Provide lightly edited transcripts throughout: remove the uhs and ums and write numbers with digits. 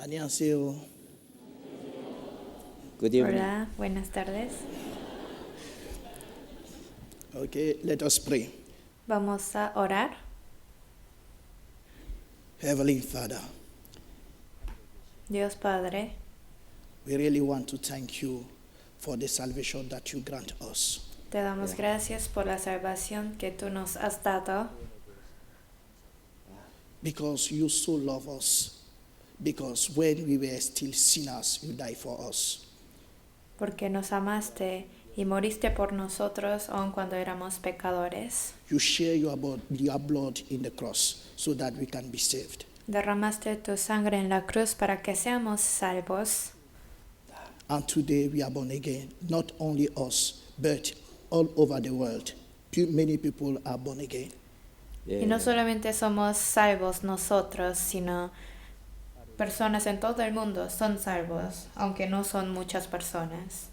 안녕하세요. Good evening. Hola, buenas tardes. Okay, let us pray. Vamos a orar. Heavenly Father, Dios Padre, we really want to thank you for the salvation that you grant us. te damos gracias por la salvación que tú nos has dado, Because you so love us. Because when we were still sinners, you died for us. porque nos amaste y moriste por nosotros aun cuando éramos pecadores. You share your blood in the cross so that we can be saved. Derramaste tu sangre en la cruz para que seamos salvos. And today we are born again. Not only us, but all over the world. Many people are born again. Y no solamente somos salvos nosotros, sino personas en todo el mundo son salvos, aunque no son muchas personas.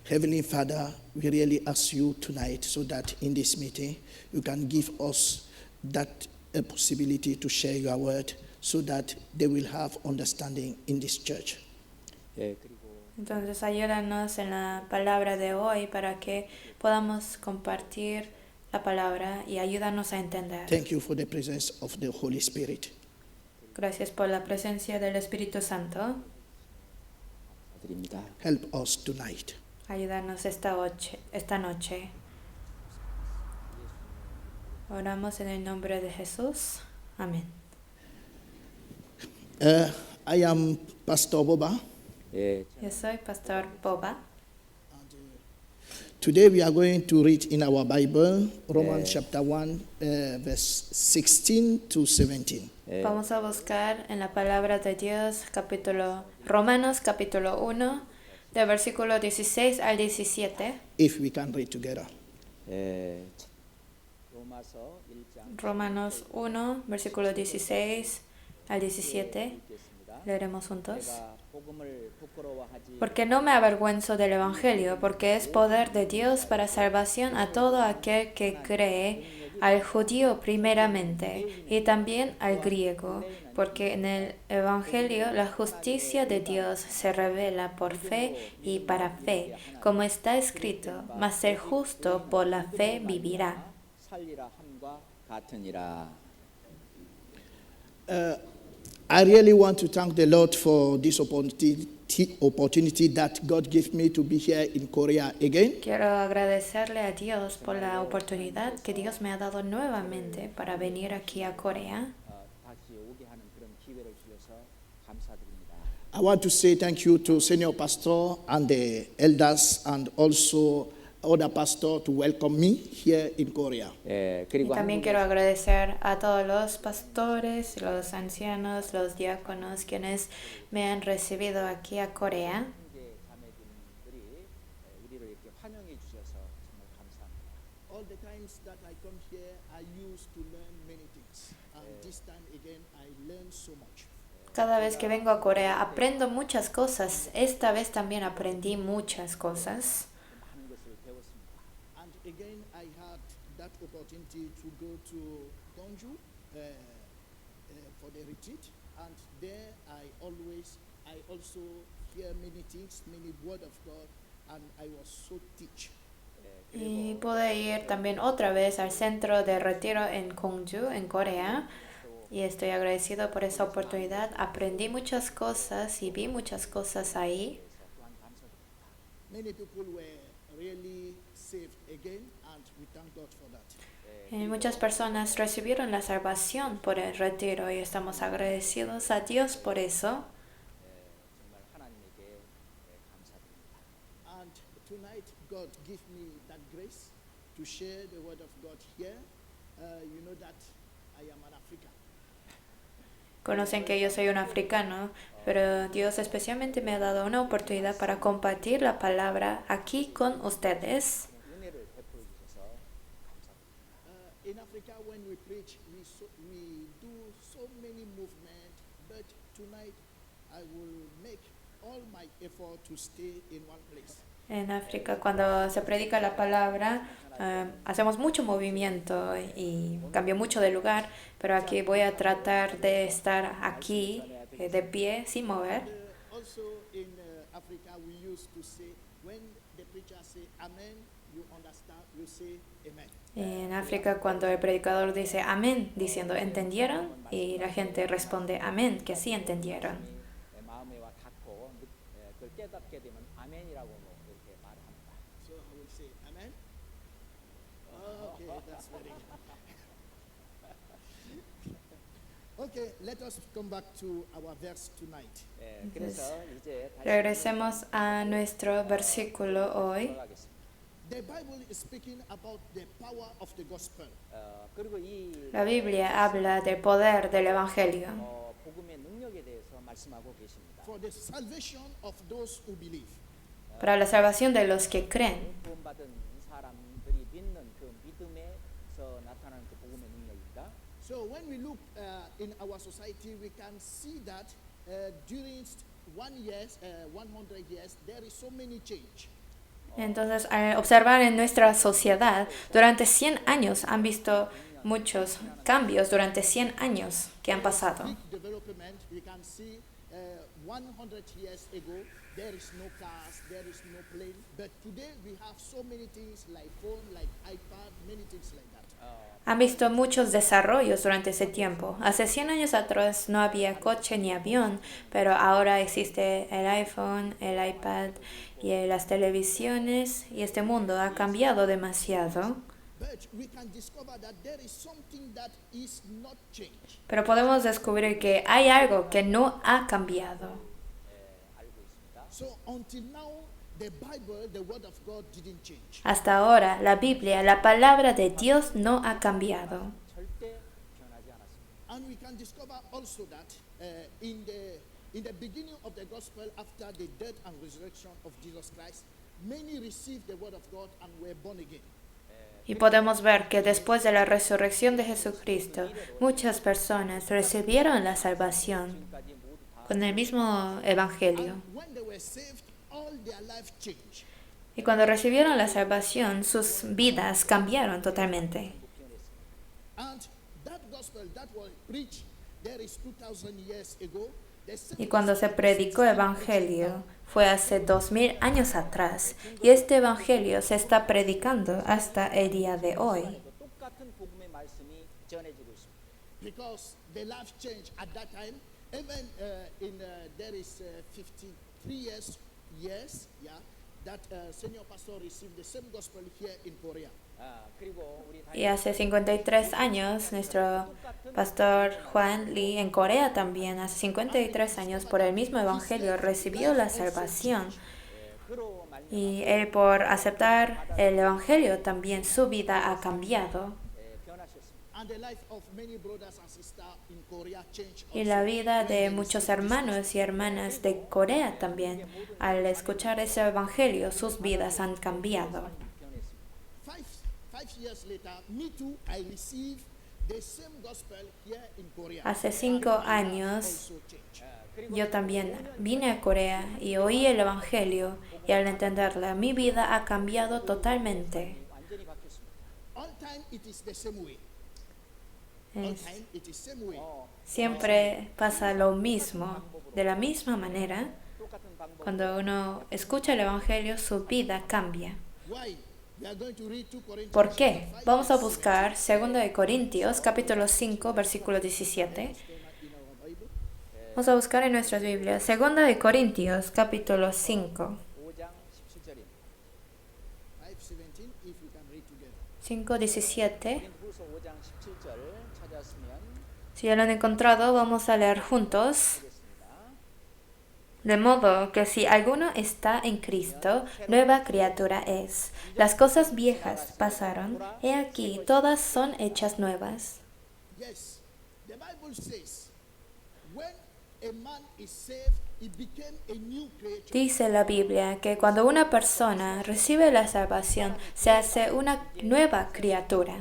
Heavenly Father, we really ask you tonight so that in this meeting you can give us that possibility to share your word so that they will have understanding in this church. 예, 그리고 Entonces ayúdanos en la palabra de hoy para que podamos compartir la palabra y ayúdanos a entender. Thank you for the presence of the Holy Spirit. Gracias por la presencia del Espíritu Santo. 드립니다. Help us tonight. Ayúdanos esta noche. Oramos en el nombre de Jesús. Amén. I am Pastor Boba. 예, Yo soy Pastor Boba. Today we are going to read in our Bible Romans chapter 1, verse 16 to 17. Vamos a buscar en la palabra de Dios Romanos capítulo 1, de versículo 16 al 17. If we can read together. 예, 로마서 1장 Romanos 1, versículo 16 al 17. Leeremos juntos. 내가 복음을 부끄러워하지 Porque no me avergüenzo del Evangelio, porque es poder de Dios para salvación a todo aquel que cree, al judío primeramente y también al griego, porque en el Evangelio la justicia de Dios se revela por fe y para fe, como está escrito, mas el justo por la fe vivirá. 살리라 함과 같으니라. I really want to thank the Lord for this opportunity that God gave me to be here in Korea again. Quiero agradecerle a Dios por la oportunidad que Dios me ha dado nuevamente para venir aquí a Corea. 다시 오게 하는 그런 기회를 주셔서 감사드립니다. I want to say thank you to senior pastor and the elders and also other pastor to welcome me here in Korea. 예, Y 그리고 también quiero agradecer a todos los pastores, los ancianos, los diáconos, quienes me han recibido aquí a Corea. 한국의 자매님들이 우리를 이렇게 환영해 주셔서 정말 감사합니다. All the times that I come here, I used to learn many things. And this time again, I learned so much. Cada vez que vengo a Corea aprendo muchas cosas. Esta vez también aprendí muchas cosas. 많은 것을 배웠습니다. And again, I had that opportunity to go to Gwangju for the retreat. And there, I also hear many things, many word of God, and I was so teach. Y pude ir también otra vez al centro de retiro en Gwangju, en Corea. Y estoy agradecido por esa oportunidad. Aprendí muchas cosas y vi muchas cosas ahí. Many people were really saved again, and we thank God for that. Y muchas personas recibieron la salvación por el retiro y estamos agradecidos a Dios por eso. 정말 하나님에게 감사드립니다. And tonight, God give me that grace to share the word of God here. You know that I am an African. Conocen que yo soy un africano, pero Dios especialmente me ha dado una oportunidad para compartir la palabra aquí con ustedes. 은혜를 베풀어 주셔서 감사드립니다. In Africa, when we preach, we do so many movements, but tonight I will make all my effort to stay in one place. En África, cuando se predica la palabra, hacemos mucho movimiento y cambio mucho de lugar, pero aquí voy a tratar de estar aquí, de pie, sin mover. Also in Africa, we used to say, when the preacher say amen, you understand, you say amen. En África, cuando el predicador dice amén, diciendo ¿entendieron? Y la gente responde amén, que sí entendieron. 마음에 와 닿고 그걸 깨닫게 되면 아멘이라고 이렇게 말합니다. So I will say amen. Okay, that's very good. Okay, let us come back to our verse tonight. 그래서 이제 다시 Regresemos a nuestro versículo hoy. 돌아가겠습니다. The Bible is speaking about the power of the gospel. 그리고 이 La Biblia habla del poder del Evangelio 복음의 능력에 대해서 말씀하고 계십니다. For the salvation of those who believe. para la salvación de los que creen. 구원받은 사람들이 믿는 그 믿음에서 나타나는 그 복음의 능력입니다. So when we look in our society, we can see that during 100 years, there is so many change. Entonces, al observar en nuestra sociedad, durante 100 años han visto muchos cambios durante 100 años que han pasado. Big development, we can see 100 years ago, there is no cars, there is no plane. But today we have so many things like phone, like iPad, many things like that. Han visto muchos desarrollos durante ese tiempo. Hace 100 años atrás no había coche ni avión, pero ahora existe el iPhone, el iPad y las televisiones, y este mundo ha cambiado demasiado. But we can discover that there is something that is not changed. Pero podemos descubrir que hay algo que no ha cambiado. 알고 있습니다. So until now, the Bible, the Word of God didn't change. Hasta ahora, la Biblia, la palabra de Dios no ha cambiado. 절대 변하지 않았습니다. And we can discover also that in the beginning of the gospel, after the death and resurrection of Jesus Christ, many received the Word of God and were born again. Y podemos ver que después de la resurrección de Jesucristo, muchas personas recibieron la salvación 지금까지 모두 다 con el mismo Evangelio. And when they were saved, all their life changed. Y cuando recibieron la salvación, sus vidas cambiaron totalmente. And that gospel that was preached, there is 2,000 years ago. The same Y cuando se predicó Evangelio, fue hace 2000 años atrás. Y este Evangelio se está predicando hasta el día de hoy. 똑같은 복음의 말씀이 전해지고 있습니다. because the life changed at that time. Even there is 53 years, yeah, that senior pastor received the same gospel here in Korea. 그리고 우리 Y hace 53 años, nuestro pastor Juan Lee en Corea también, hace 53 años, por el mismo Evangelio, recibió la salvación. 그로 말미암아 Y él, por aceptar el Evangelio, también su vida ha cambiado. 변하셨습니다. And the life of many brothers and sisters in Korea changed Y also la vida when de they muchos received this hermanos y hermanas de Corea también, al escuchar ese Evangelio, sus vidas han cambiado. 변했습니다. Five years later, me too, I received the same gospel here in Korea. Hace 5 años, Also changed. 그리고 yo también vine a Corea y oí el Evangelio, y al entenderla, mi vida ha cambiado totalmente. 완전히 바뀌었습니다. All time it is the same way. All Es- time it is same way. siempre pasa lo mismo. De la misma manera, 똑같은 방법. cuando uno escucha el Evangelio, su vida cambia. Why? We are going to read 2 Corinthians ¿Por qué? chapter 5, Vamos a verse buscar 2 de Corintios, capítulo 5, versículo 17. 17 in our Bible. Vamos a buscar en nuestras Biblias. 2 de Corintios, capítulo 5. 5장 17절입니다. 5:17, if we can read together. 5:17. 고린도후서 5장 17절 찾았으면 Si ya lo han encontrado, vamos a leer juntos. 되겠습니다. De modo que si alguno está en Cristo, nueva criatura es. Las cosas viejas pasaron, he aquí, todas son hechas nuevas. Yes, the Bible says, when a man is saved, he became a new creature. Dice la Biblia que cuando una persona recibe la salvación, se hace una nueva criatura.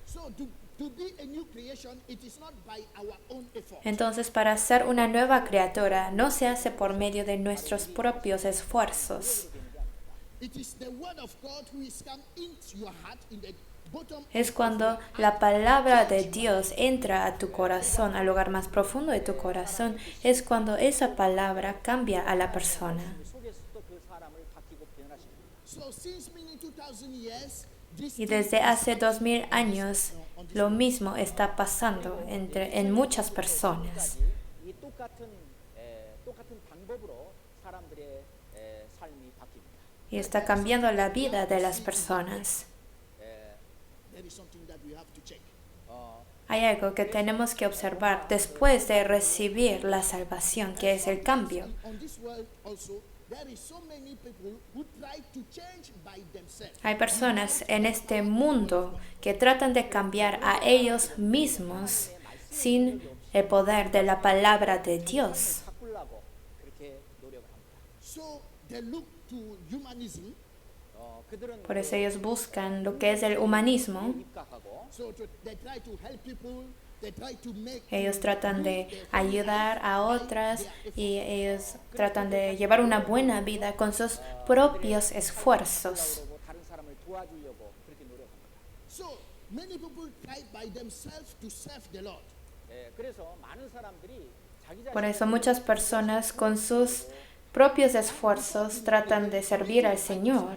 So to be a new creation, it is not by our own effort. Entonces, para ser una nueva criatura, no se hace por medio de nuestros propios esfuerzos. It is the word of God who is come into your heart in the bottom Es of cuando your la heart. palabra de Dios entra a tu corazón, al lugar más profundo de tu corazón. Es cuando esa palabra cambia a la persona. 말씀을 속에서도 그 사람을 바뀌고 변화시킵니다. So since many 2000 years, this Y thing desde is hace happening 2000 años, lo mismo está pasando en muchas personas. 이 똑같은 방법으로 사람들의 삶이 바뀝니다. Y está cambiando la vida de las personas. there is something that we have to check. Hay algo que tenemos que observar después de recibir la salvación, que es el cambio. On this world also, there is so many people who try to change by themselves. Hay personas en este mundo que tratan de cambiar a ellos mismos sin el poder de la palabra de Dios. 바꾸려고 그렇게 노력을 합니다. So they look to humanism. 그들은 Por eso ellos buscan lo que es el humanismo. 입각하고 So they try to help people. They try to make Ellos tratan de ayudar a otras y ellos tratan de llevar una buena vida con sus propios esfuerzos. 그러고 다른 사람을 도와주려고 그렇게 노력합니다. So many people try by themselves to serve the Lord. 그래서 많은 사람들이 자기 Por 자신을 eso muchas personas con sus propios esfuerzos tratan de servir al Señor.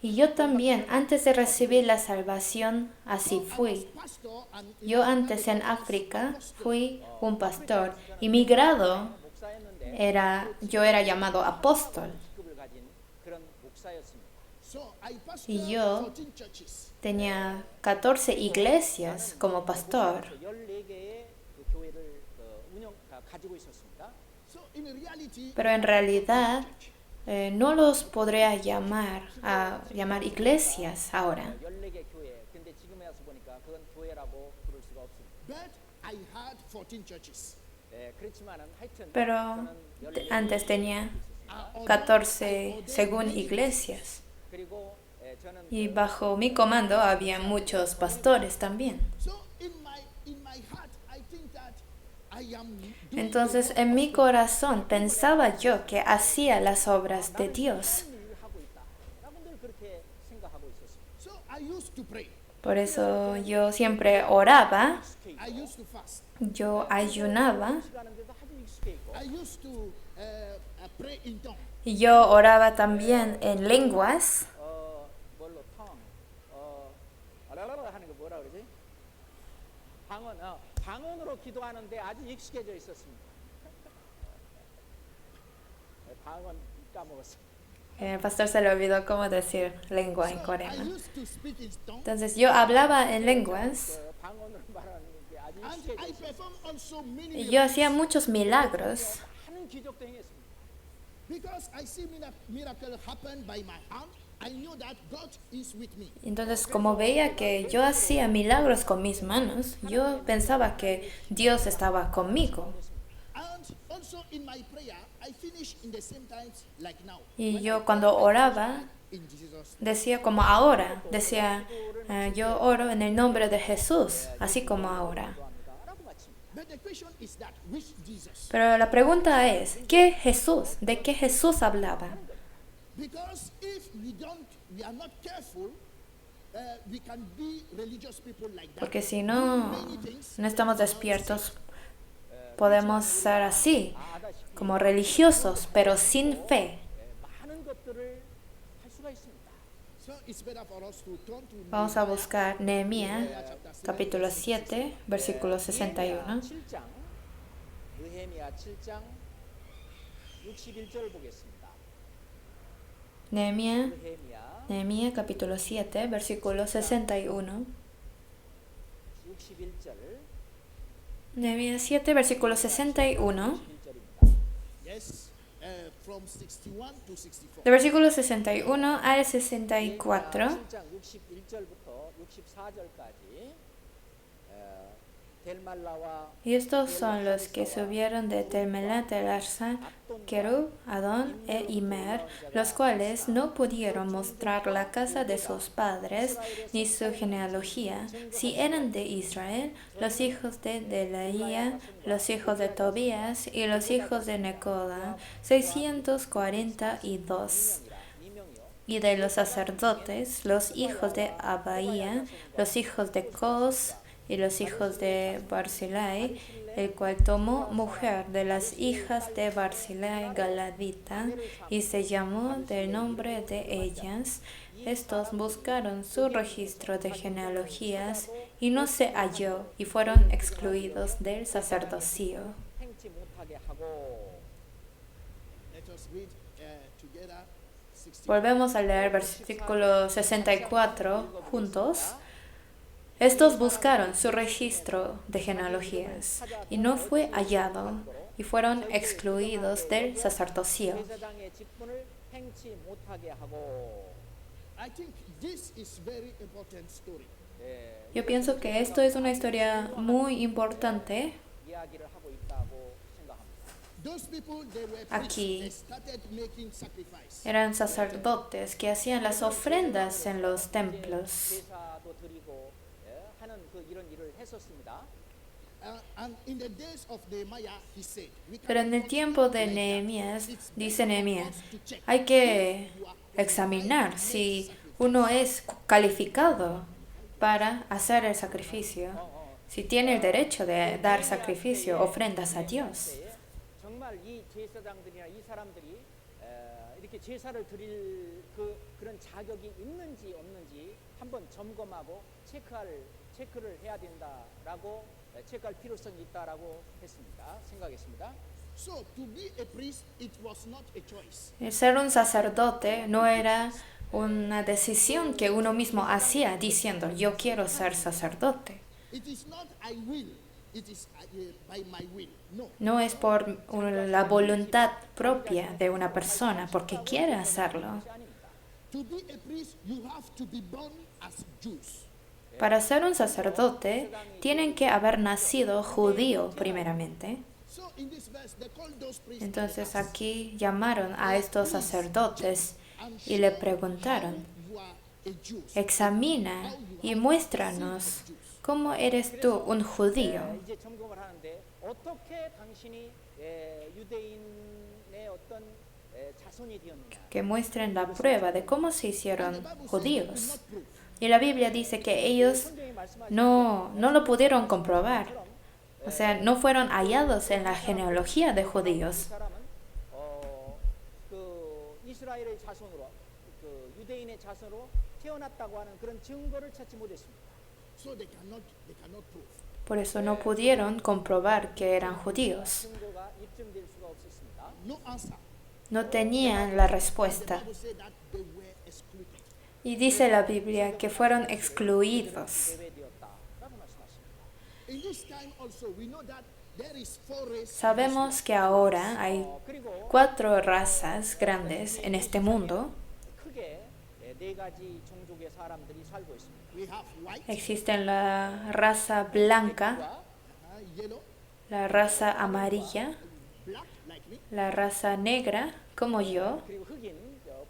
Y yo también, antes de recibir la salvación, así fui. Pastor and Yo antes en África fui un pastor y mi grado 목사였는데 yo era llamado apóstol. 직급을 가진 그런 목사였습니다. so I pastor Y yo 14 churches. tenía 14 iglesias como pastor. 14개의 그 교회를 가지고 있었습니다. So in reality, Pero en realidad no los podría llamar iglesias ahora. 14개 교회. 근데 지금에 와서 보니까 그건 교회라고 부를 수가 없습니다. but I had 14 churches. 그렇지만은 하여튼 Pero 저는 14개 antes tenía Although 14 I ordained según many iglesias. 그리고 저는 Y bajo mi comando había muchos pastores también. So in my heart, I think that I am doing Entonces the en work mi of God. corazón pensaba yo que hacía las obras de Dios. 하는 일을 하고 있다. 라고 늘 그렇게 생각하고 있었습니다. So I used to pray. Por eso yo siempre oraba, I used to fast. yo ayunaba 시간인데도 아주 익숙해 있고 I used to pray in tongues. y yo oraba también en lenguas. 뭘로 아라라라 하는 거 뭐라 그러지? 방언으로 기도하는데 아주 익숙해져 있었습니다. 방언 까먹었어. El pastor se le olvidó cómo decir lengua en So I coreano. used to speak in tongues. Entonces yo hablaba en lenguas 방언으로 말하는 게 아주 And 익숙해져 I 있었습니다. performed also many y yo miracles. hacía muchos milagros. 많은 기적도 행했습니다. Because I see miracle happen by my hand, I know that God is with me. Entonces como veía que yo hacía milagros con mis manos, yo pensaba que Dios estaba conmigo. And also in my prayer, I finish in the same times like now. Y yo cuando oraba In Jesus. decía como ahora, decía yo oro en el nombre de Jesús, así como ahora. 라고 마칩니다. But the question is that which Jesus? Pero la pregunta es, ¿qué Jesús? ¿De qué Jesús hablaba? Because if we are not careful, we can be religious people like that. Porque si Do no, many things, no estamos despiertos, podemos ser así, como religiosos, pero sin fe. 많은 것들을 할 수가 있습니다. so it's better for us to turn to Vamos a buscar Nehemías capítulo 7, versículo 61. 7장 느헤미야 7장 61절 보겠습니다. Nehemías 느헤미야 capítulo 7, versículo 61. 61절 Nehemías 7, versículo 61. 1절입니다. yes, from 61 to 64. De versículo 61 al 64. 7장 61절부터 64절까지 델말라와 Y estos son los que subieron de Telmelat el Arsa, Kerub, Adón e Imer, los cuales no pudieron mostrar la casa de sus padres ni su genealogía, si eran de Israel, los hijos de Delaía, los hijos de Tobías y los hijos de Necoda, 642. 이 명이요. Y de los sacerdotes, los hijos de Abaía, los hijos de Cos y los hijos de Barzillai, el cual tomó mujer de las hijas de Barzillai Galadita y se llamó del nombre de ellas. Estos buscaron su registro de genealogías y no se halló y fueron excluidos del sacerdocio. 행치 못하게 하고 Let us read together 60. Volvemos a leer versículo 64 juntos. Estos buscaron su registro de genealogías y no fue hallado y fueron excluidos del sacerdocio. 제사장의 직분을 행치 못하게 하고 I think this is very important story. 예, Yo pienso que esto es una historia muy importante. 이야기를 하고 있다고 생각합니다. Those people, they were Aquí. priests. They started making sacrifice. Eran sacerdotes que hacían las ofrendas en los templos. 제사도 드리고 하는 이런 일을 했었습니다. And in the days of Nehemiah, he said, we Pero en el cannot tiempo de like that. Nehemías, It's dice better for Nehemías, us to check hay que if you are examinar si uno es calificado para hacer el sacrificio, si tiene el derecho de dar sacrificio, ofrendas a Dios. 정말 이 제사장들이나 이 사람들이 이렇게 제사를 드릴 그런 자격이 있는지 없는지 한번 점검하고 체크를 해야 된다라고 체크할 필요성이 있다라고 생각했습니다. So to be a priest, it was not a choice. El ser un sacerdote no era una decisión que uno mismo hacía diciendo, yo quiero ser sacerdote. It is not I will. It is by my will. No. No es por la voluntad propia de una persona, porque quiere hacerlo. To be a priest, you have to be born as Jews. Para ser un sacerdote, tienen que haber nacido judío primeramente. So in this verse, they call those priests. Entonces aquí llamaron a estos sacerdotes y le preguntaron, You are a Jew. examina y muéstranos cómo eres tú un judío. 이제 점검을 하는데 어떻게 당신이 유대인의 어떤 자손이 되었느냐. Que muestren la prueba de cómo se hicieron The Bible says they could judíos. not prove. Y la Biblia dice que ellos 성경이 말씀하신 no lo pudieron comprobar. O sea, no fueron hallados en la genealogía de 이 judíos. 사람은 이스라엘의 자손으로 유대인의 자손으로 태어났다고 하는 그런 증거를 찾지 못했습니다. So they cannot prove. Por eso no pudieron comprobar que eran judíos. 증거가 입증될 수가 없었습니다. No answer. No tenían la The respuesta. Bible said that they were excluded. Y dice la Biblia que fueron excluidos. 제외되었다라고 말씀하십니다. In this time also, we know that there is four races. Sabemos que ahora hay 그리고 4 razas grandes en este mundo. 크게 네 가지 종족의 사람들이 살고 있습니다. We have white, Existen la raza blanca, yellow, la raza amarilla, black, like me, la raza negra, como yo, 그리고 흑인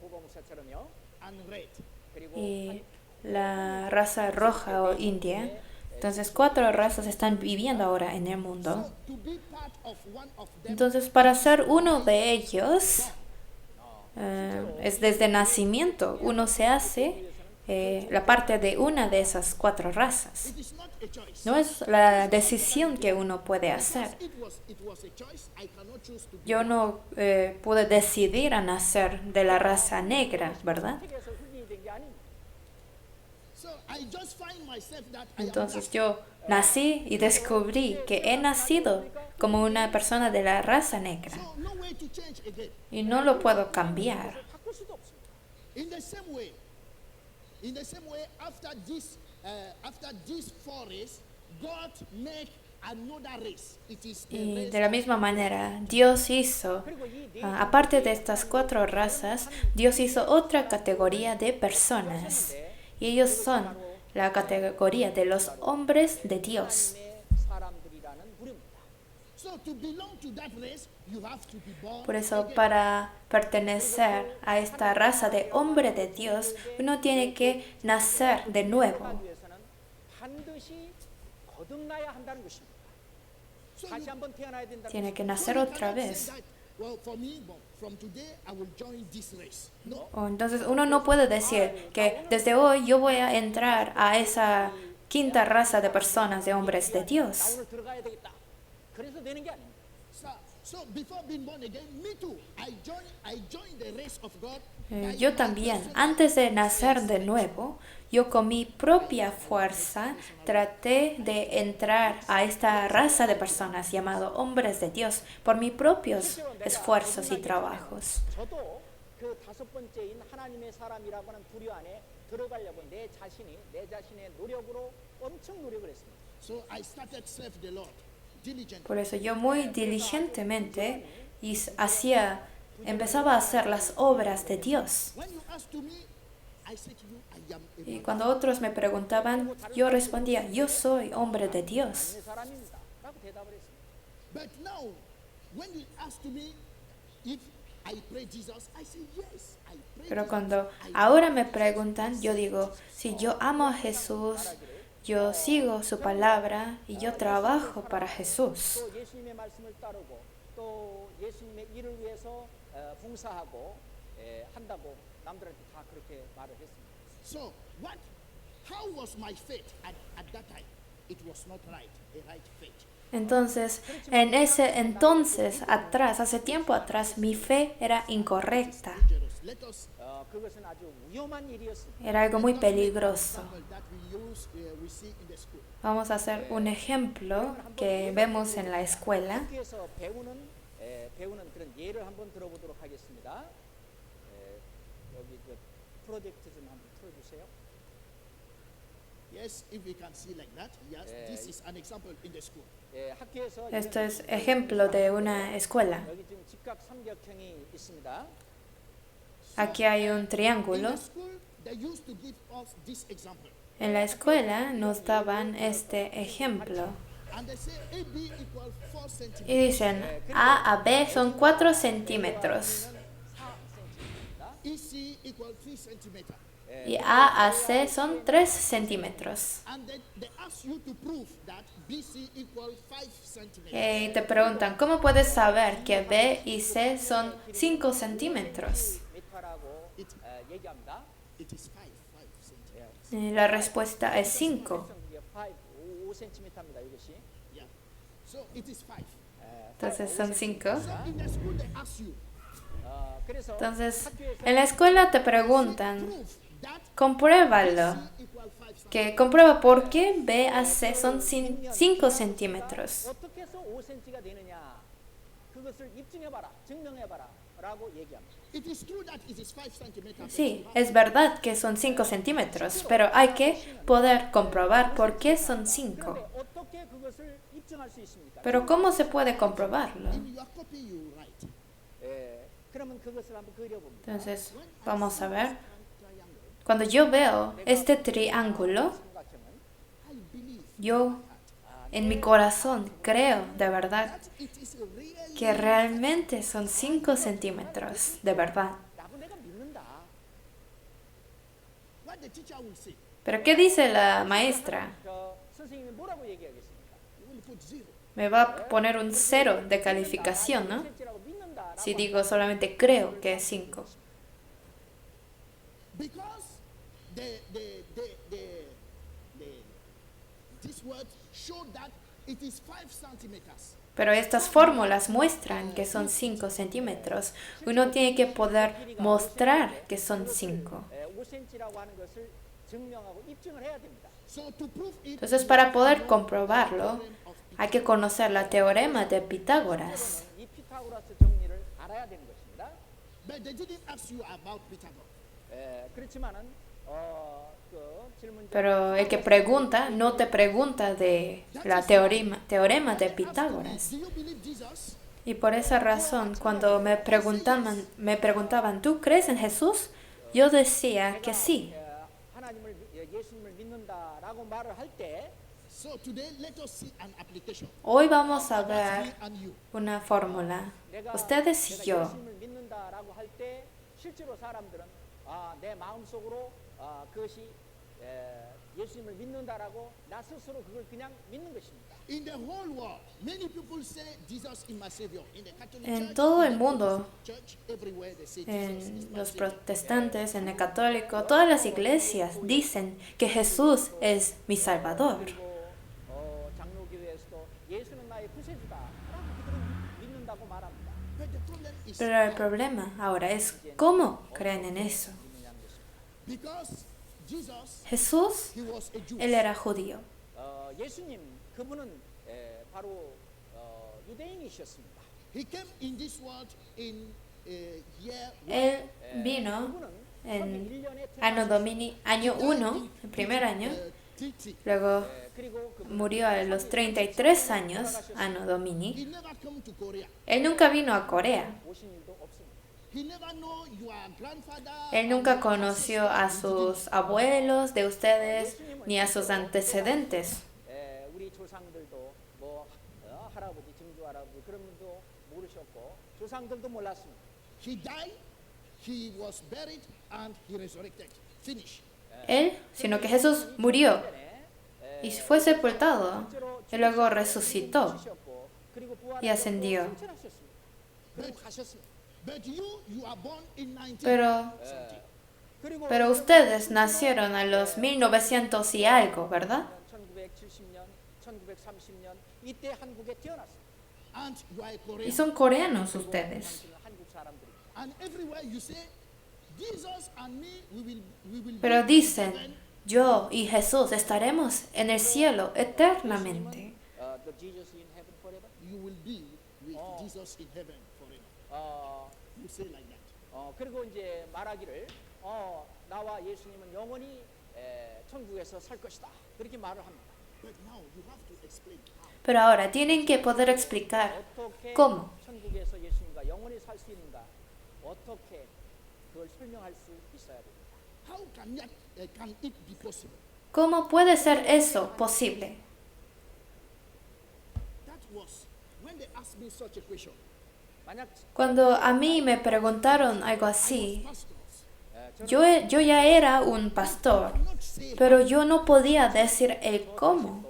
보범사처럼요. and red. 그리고 y la raza roja o india. Entonces 4 razas están viviendo ahora en el mundo. So to be part of one of them, Entonces para ser uno de ellos, es desde nacimiento. Uno se hace la parte de una de esas 4 razas. it is not a choice. No es la decisión que uno puede hacer. It was a choice. I cannot choose to be. Yo no pude decidir a nacer de la raza negra, ¿verdad? 선택해서 흑인이 된 게 아닙니다. So I just find myself that I am Entonces yo nací y descubrí que he nacido como una persona de la raza negra so no way to change again. y no lo puedo cambiar. 바꿀 수도 없습니다. In the same way, after this four race, God make another race. It is a Y race de la misma manera, Dios hizo, aparte de estas 4 razas, Dios hizo otra categoría de personas. Y ellos son la categoría de los hombres de Dios. 하나님의 사람들이라는 부류입니다. So to belong to that race, you have to be born. Por eso, para pertenecer a esta raza de hombre de Dios, uno tiene que nacer de nuevo. 하기 위해서는 반드시 거듭나야 한다는 것입니다. So 다시 한번 태어나야 된다는 Tiene que 것입니다. nacer you otra cannot say vez. that, well, for me, from today I will join this race. No. O entonces uno no puede decir que desde hoy yo voy a entrar a esa quinta raza de personas, de hombres de 나 Dios. 오늘 들어가야 되겠다. 그래서 되는 게 아닙니다. So before being born again, me too. I joined the race of God. Yo también, antes de nacer de nuevo, yo con mi propia fuerza traté de entrar a esta raza de personas llamado hombres de Dios por mis propios esfuerzos y trabajos. 저도 그 다섯 번째인 하나님의 사람이라고 하는 부류 안에 들어가려고 내 자신의 노력으로 엄청 노력을 했습니다. So I started serve the Lord diligently. Por eso yo muy diligentemente empezaba a hacer las obras de Dios. When you ask to me, I say to you, I am a Y man. cuando otros me preguntaban, yo respondía, yo soy hombre de Dios. 하나님의 사람입니다. 라고 대답을 했습니다. But now, when you ask to me if I pray Jesus, I say yes, I pray Pero Jesus. cuando ahora me preguntan, yo digo, si yo amo a Jesús, yo sigo su palabra y yo trabajo para Jesús. 또 예수님의 말씀을 따르고 또 예수님의 일을 위해서 봉사하고 한다고 남들한테 다 그렇게 말을 했습니다. So, how was my faith at that time? It was not right, a right faith. Entonces, en ese entonces, atrás, hace tiempo atrás, mi fe era incorrecta. Dangerous. Let us 그것은 아주 위험한 일이었습니다. Era algo muy peligroso. example that we see in the school. Vamos a hacer un ejemplo que vemos en la escuela. 학교에서 배우는 그런 예를 한번 들어보도록 하겠습니다. 여기 그 프로젝트 좀 한번 틀어주세요. Yes, if we can see like that. Yes, this is an example in the school. 학교에서 Esto es ejemplo de una escuela. 여기 지금 직각삼각형이 있습니다. Aquí hay un In triángulo. the school, they used to give us this example. En la escuela nos daban este ejemplo. And they say AB equals 4 centimeters. Y dicen, A a B son 4 centímetros. 4cm입니다. EC equals 3 centimeters. Y A a C son 3 centímetros. And then they ask you to prove that BC equals 5 centimeters. Y te preguntan, ¿cómo puedes saber que B y C son 5 centímetros? 미터라고 얘기합니다. It is 5 centimeters. Y la respuesta es 5. 5cm입니다. 이것이. Yeah. So it is 5. Entonces son 5. So in the school they ask you 그래서 Entonces, en la escuela te preguntan, prove that compruébalo. BC equals 5 centimeters. Que comprueba por qué B a C son 5 centímetros. 어떻게 해서 5cm가 되느냐? 그것을 입증해봐라, 증명해봐라, 라고 얘기합니다. It is true that it is 5 centimeters. Sí, es verdad que son 5 centímetros, pero hay que poder comprobar por qué son 5. 그런데 어떻게 그것을 입증할 수 있습니까? Pero ¿cómo se puede comprobarlo? In your copy you write. 그러면 그것을 한번 그려봅니다. Entonces, vamos a ver. Triangle. Cuando yo veo este triángulo, 삼각형은 I believe yo en mi corazón creo de verdad that it is really que realmente son 5 centímetros, de verdad. 라고 내가 믿는다. what the teacher will say. Pero ¿qué dice la maestra? 선생님이 뭐라고 얘기하겠습니까? You will put 0. Me va a poner un 0 de calificación, ¿no? 5cm라고 믿는다라고 Si digo solamente creo que es 5. Because this word show that it is 5 centimeters. Pero estas fórmulas muestran que son 5 centímetros. Uno tiene que poder mostrar que son 5. 5cm라고 하는 것을 증명하고 입증을 해야 됩니다. So to prove it, Entonces, para poder comprobarlo, hay que conocer la teorema de Pitágoras. 이 피타고라스 정리를 알아야 되는 것입니다. but they didn't ask you about Pythagoras. 그렇지만은 그 질문 Pero el que pregunta no te pregunta de la teorema de Pitágoras. Do you believe Jesus? Y por esa razón, cuando me preguntaban, ¿tú crees en Jesús? Yo decía que sí. 하나님을 예수님을 믿는다라고 말을 할 때 So today let us see an application. Hoy vamos a Me ver and you. una fórmula. 내가 Ustedes y yo. 예수님을 믿는다라고 할 때 실제로 사람들은 내 마음속으로 그것이 예수님을 믿는다라고 나 스스로 그걸 그냥 믿는 것입니다. In the whole world, many people say Jesus is my Savior. In the Catholic En Church, todo in el the mundo, Church, everywhere they say Jesus is en my los Savior. protestantes, en el católico, todas las iglesias dicen que Jesús es mi Salvador. 그리고 장로교회에서도 예수는 나의 구세주다라고 그들은 믿는다고 말합니다. But the problem is Pero el problema ahora es cómo creen en eso. 믿느냐는 것입니다. because Jesus, Jesús, he was a Jew. él era judío. 예수님 그분은 바로 유대인이셨습니다. He came in this world in year Él vino 그분은 en 1년에 año Domini, año 1, el primer año, 30. luego 그리고 그분은 murió a los 33 años, año He Domini. never come to Korea. Él nunca vino a Corea. 오신 일도 없습니다. He never know your grandfather. Él nunca conoció a sus abuelos de ustedes ni a sus antecedentes. 우리 조상들도 뭐 할아버지, 증조 할아버지 그런 분도 모르셨고 조상들도 몰랐습니다. He died, he was buried, and he resurrected. Finish. Él, sino que Jesús murió y fue sepultado y luego resucitó y ascendió. But you are born in 19. Pero ustedes nacieron a los 1900 y algo, ¿verdad? 1970년, 1930년 이때 한국에 태어났습니다. And you are a Y Korean. son coreanos ustedes. 당신은 한국 사람들입니다. And everywhere you say, Jesus and me, we will Pero be in dicen, heaven. yo y Jesús estaremos en el cielo eternamente. The Jesus in heaven forever. You will be with Jesus in heaven forever. You say like that. 그리고 이제 말하기를 나와 예수님은 영원히 천국에서 살 것이다. 그렇게 말을 합니다. But now you have to explain how. Pero ahora tienen que poder explicar 어떻게 cómo. 천국에서 예수님과 영원히 살 수 있는가? 어떻게 그걸 설명할 수 있어야 됩니다. How can it be possible? ¿Cómo puede ser eso posible? That was when they asked me such a question. 만약 Cuando a mí me preguntaron algo así, Pastors, yo ya era un pastor, cannot say pero yo no podía decir el cómo.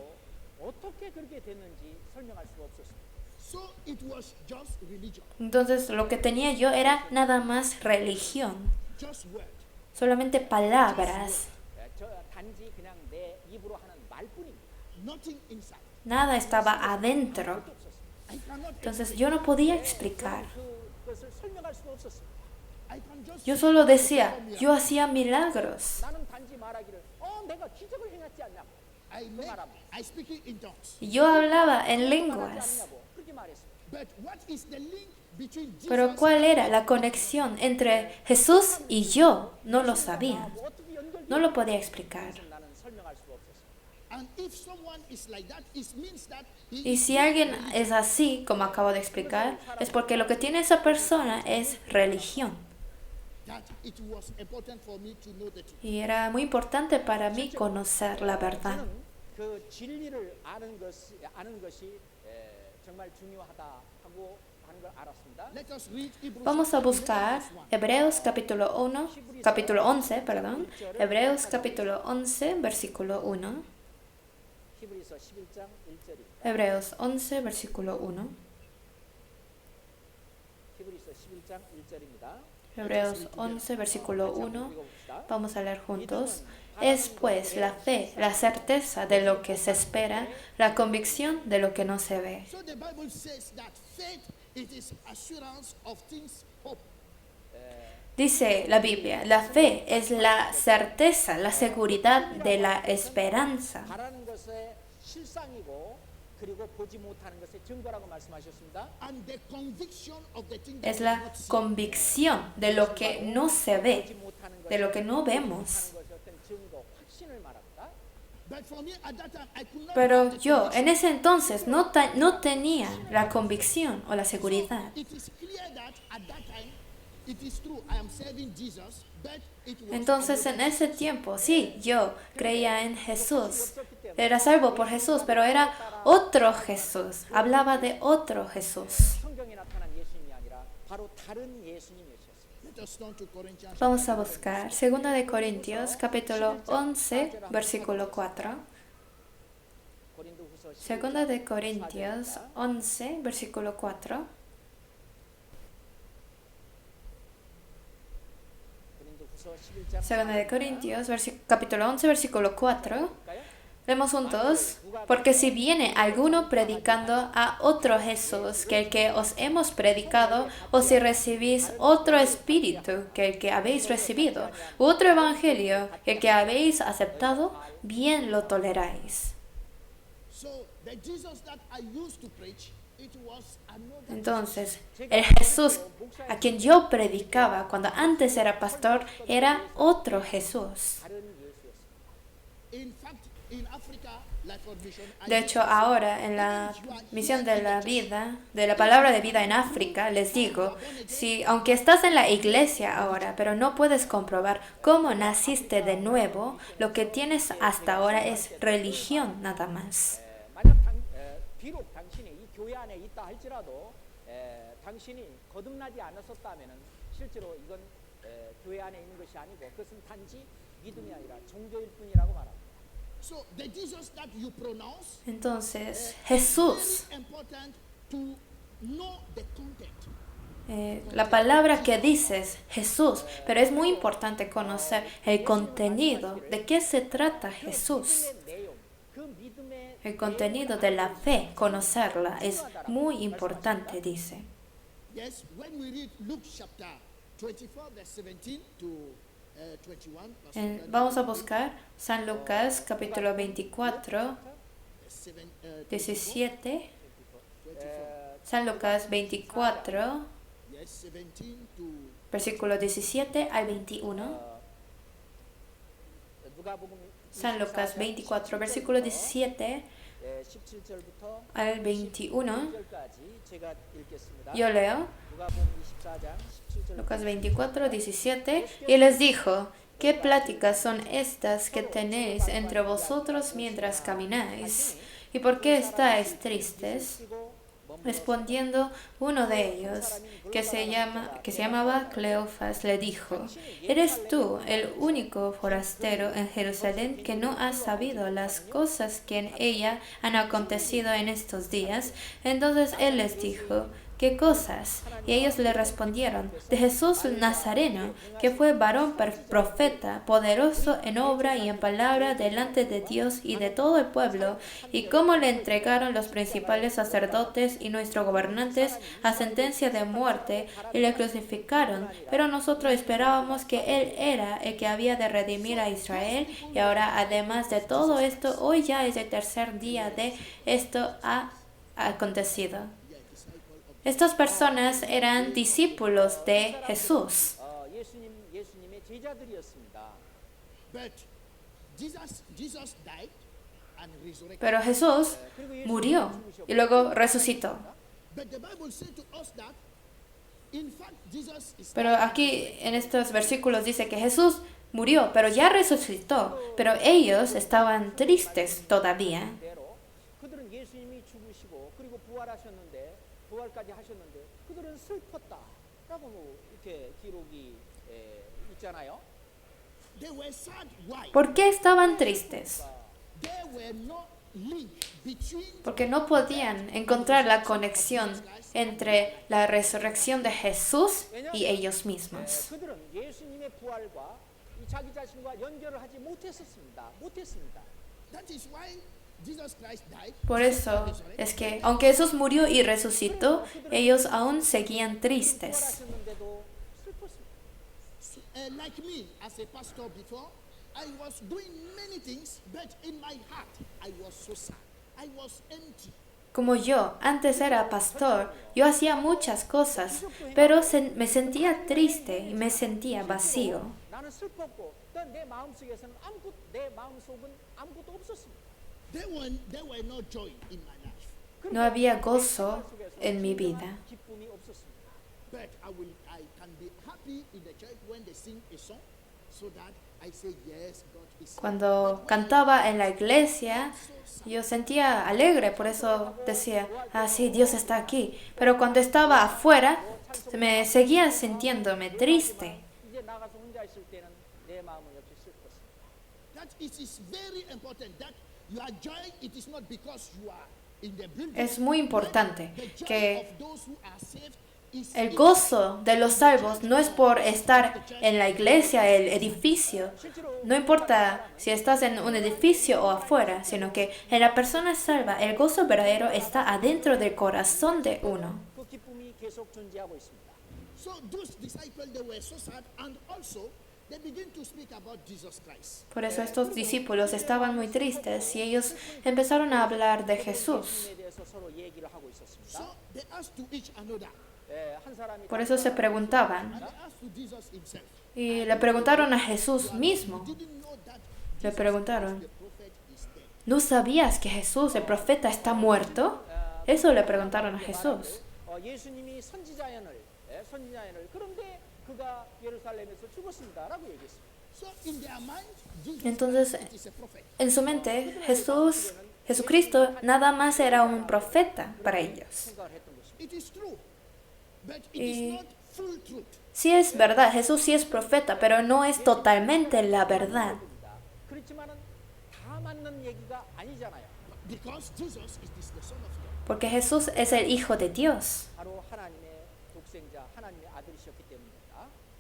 어떻게 그렇게 됐는지 설명할 수가 없었습니다. so. It was just religion, Entonces lo que tenía yo era nada más religión, just word. solamente palabras, 저 단지 그냥 내 입으로 하는 말뿐입니다. Nothing inside. nada estaba adentro. 없었습니다. I cannot. Entonces yo no podía explicar. 그것을 설명할 수가 없었습니다. I can just. Yo solo decía, yo hacía milagros. 나는 단지 말하기를 내가 기적을 행했지 않냐고. I speak it in tongues. Y yo hablaba en 말하지 lenguas. 않냐고. 그렇게 말했습니다. But what is the link between Jesus? Pero ¿cuál era la conexión entre Jesús y yo? No lo sabía. 뭐 어떻게 연결되는지 No lo podía explicar. 나는 설명할 수가 없었습니다. And if someone is like that, it means that he Y si alguien es así, como acabo de explicar, es porque lo que tiene esa persona es religión. that it was important for me to know the truth. Y era muy importante para mí conocer la verdad. 저는 그 진리를 아는 것이 정말 중요하다 하고 하는 걸 알았습니다. Let us read Hebrews. Vamos a buscar Hebreos capítulo 11, perdón. Hebreos capítulo 11, versículo 1. 히브리서 11장 1절입니다. Hebreos 11, versículo 1. 히브리서 11장 1절입니다. Hebreos 11, versículo 1. Vamos a leer juntos. Es pues la fe, la certeza de lo que se espera, la convicción de lo que no se ve. So the Bible says that faith it is assurance of things hoped. Dice la Biblia, la fe es la certeza, la seguridad de la esperanza. 바라는 것의 실상이고 그리고 보지 못하는 것의 증거라고 말씀하셨습니다. And the conviction of the thing Es that la cannot see. convicción de lo que no se 보지 ve, 못하는 de lo que no 것의 vemos. 어떤 증거, 확신을 말합니다. But for me at that time I could not Pero have the yo conviction. en ese entonces no tenía la convicción o la seguridad. It is clear that at that time it is true I am serving Jesus, but it was Entonces en ese tiempo, sí, yo creía en Jesús, era salvo por Jesús, pero era otro Jesús, hablaba de otro Jesús. 성경에 나타난 예수님이 아니라 바로 다른 예수님이셨습니다. Let us turn to Corinthians. Vamos a buscar 2 de Corintios capítulo 11, versículo 4. 고린도후서 11장 Segunda de Corintios 4절입니다. 11, versículo 4. 고린도후서 11장 Segunda de 4절입니다. Corintios, capítulo 11, versículo 4. Leemos juntos, porque si viene alguno predicando a otro Jesús que el que os hemos predicado, o si recibís otro espíritu que el que habéis recibido, u otro evangelio que el que habéis aceptado, bien lo toleráis. So the Jesus that I used to preach, it was another. Entonces, el Jesús a quien yo predicaba cuando antes era pastor era otro Jesús. 다른 예수였습니다. In fact, in Africa, Life for Mission, I De hecho, ahora en la misión de la vida, de la palabra de vida en África, les digo, si aunque estás en la iglesia ahora, pero no puedes comprobar cómo naciste de nuevo, lo que tienes hasta ahora es religión nada más. 만약 비록 당신이 이 교회 안에 있다 할지라도 당신이 거듭나지 않았었다면은 실제로 이건 교회 안에 있는 것이 아니고 그것은 단지 믿음이 아니라 종교일 뿐이라고 말합니다. So the Jesus that you pronounce, Entonces, Jesús, very important to know the content. la palabra que dices, Jesús, pero es muy importante conocer el contenido, de qué se trata Jesús. 믿음의 내용, 그 믿음의 El contenido de la fe, conocerla, es muy importante, dice. Yes, when we read Luke chapter 24, verse 17 to 21, Vamos a buscar San Lucas capítulo 24, 17. San Lucas 24, yes, 17 to versículo 17 al 21. 누가복음 San Lucas 24, versículo 17 17절부터 al 21. 1절까지 제가 읽겠습니다. Yo leo 누가복음 24장 17절 Lucas 24, 17, y les dijo, ¿qué pláticas son estas que tenéis entre vosotros mientras camináis? ¿Y por qué estáis tristes? Respondiendo uno de ellos, que se llamaba Cleofas, le dijo, ¿eres tú el único forastero en Jerusalén que no has sabido las cosas que en ella han acontecido en estos días? Entonces él les dijo, ¿qué cosas? Y ellos le respondieron, de Jesús el Nazareno, que fue varón profeta, poderoso en obra y en palabra delante de Dios y de todo el pueblo, y cómo le entregaron los principales sacerdotes y nuestros gobernantes a sentencia de muerte, y le crucificaron. Pero nosotros esperábamos que Él era el que había de redimir a Israel, y ahora además de todo esto, hoy ya es el tercer día de esto ha acontecido. Estas personas eran discípulos de Jesús, 예수님의 제자들이었습니다. but Jesus died and resurrected. pero Jesús murió y luego resucitó. But the Bible says to us that, in fact, Jesus is Pero aquí en estos versículos dice que Jesús murió, pero ya resucitó, pero ellos estaban tristes todavía. 대로 그들은 예수님이 죽으시고 그리고 부활하셨는데 부활까지 하셨는데 그들은 슬펐다라고 이렇게 기록이 있잖아요. They were sad. Why? ¿Por qué estaban tristes? There were no link between Porque no podían encontrar la conexión entre la resurrección de Jesús y ellos mismos. 그들은 예수님의 부활과 이 자기 자신과 연결을 하지 못했습니다. that is why Jesus Christ died. Por eso es que, aunque Jesús murió y resucitó, ellos aún seguían tristes. 부활하셨는데도 슬펐습니다. Like me, as a pastor before, I was doing many things, but in my heart, I was so sad. I was empty. Como yo antes era pastor, yo hacía muchas cosas, pero me sentía triste y me sentía vacío. 나는 슬펐고 내 마음속에서는 내 마음속은 아무것도 없었습니다. There were no joy in my life. No había gozo en mi vida. 기쁨이 없었습니다. But I can be happy in the church when they sing a song, so that I say yes, God is. Cuando cantaba en la iglesia, yo sentía alegre, por eso decía, ah, sí, Dios está aquí. Pero cuando estaba afuera, me seguía sintiéndome triste. 이제 나가서 혼자 있을 때는 내 마음은 역시 슬펐습니다. That it is very important that Your joy, it is not because you are in the building. Es muy importante The joy que of those who are saved is el in gozo de los salvos no es por estar en la iglesia, el edificio. No importa si estás en un edificio o afuera, sino que en la persona salva, el gozo verdadero está adentro del corazón de uno. 그 기쁨이 계속 존재하고 있습니다. So those disciples, they were so sad, and also they begin to speak about Jesus Christ. Por eso estos discípulos estaban muy tristes y ellos empezaron a hablar de Jesús. 예수님에 대해서 서로 얘기를 하고 있었습니다. So they asked to each another, 한 사람이 Por eso se preguntaban and they asked to Jesus himself. y le preguntaron a Jesús mismo. Didn't know that Le preguntaron, the prophet is dead. ¿no sabías que Jesús, el profeta, está muerto? Eso le preguntaron a Jesús. 예수님이 선지자연을 그런데 그가 예루살렘에서 죽었습니다라고 얘기했습니다. So in their mind, Jesus Entonces, is a prophet. en su mente, Jesucristo nada más era un profeta para ellos. 생각을 했던 것입니다. It is true, but it is not full truth. Sí es verdad, Jesús sí es profeta, pero no es totalmente la verdad. 그렇지만은 다 맞는 얘기가 아니잖아요. Because Jesus is the Son of God. Porque Jesús es el Hijo de Dios. 바로 하나님의 독생자, 하나님의 아들이셨기 때문입니다.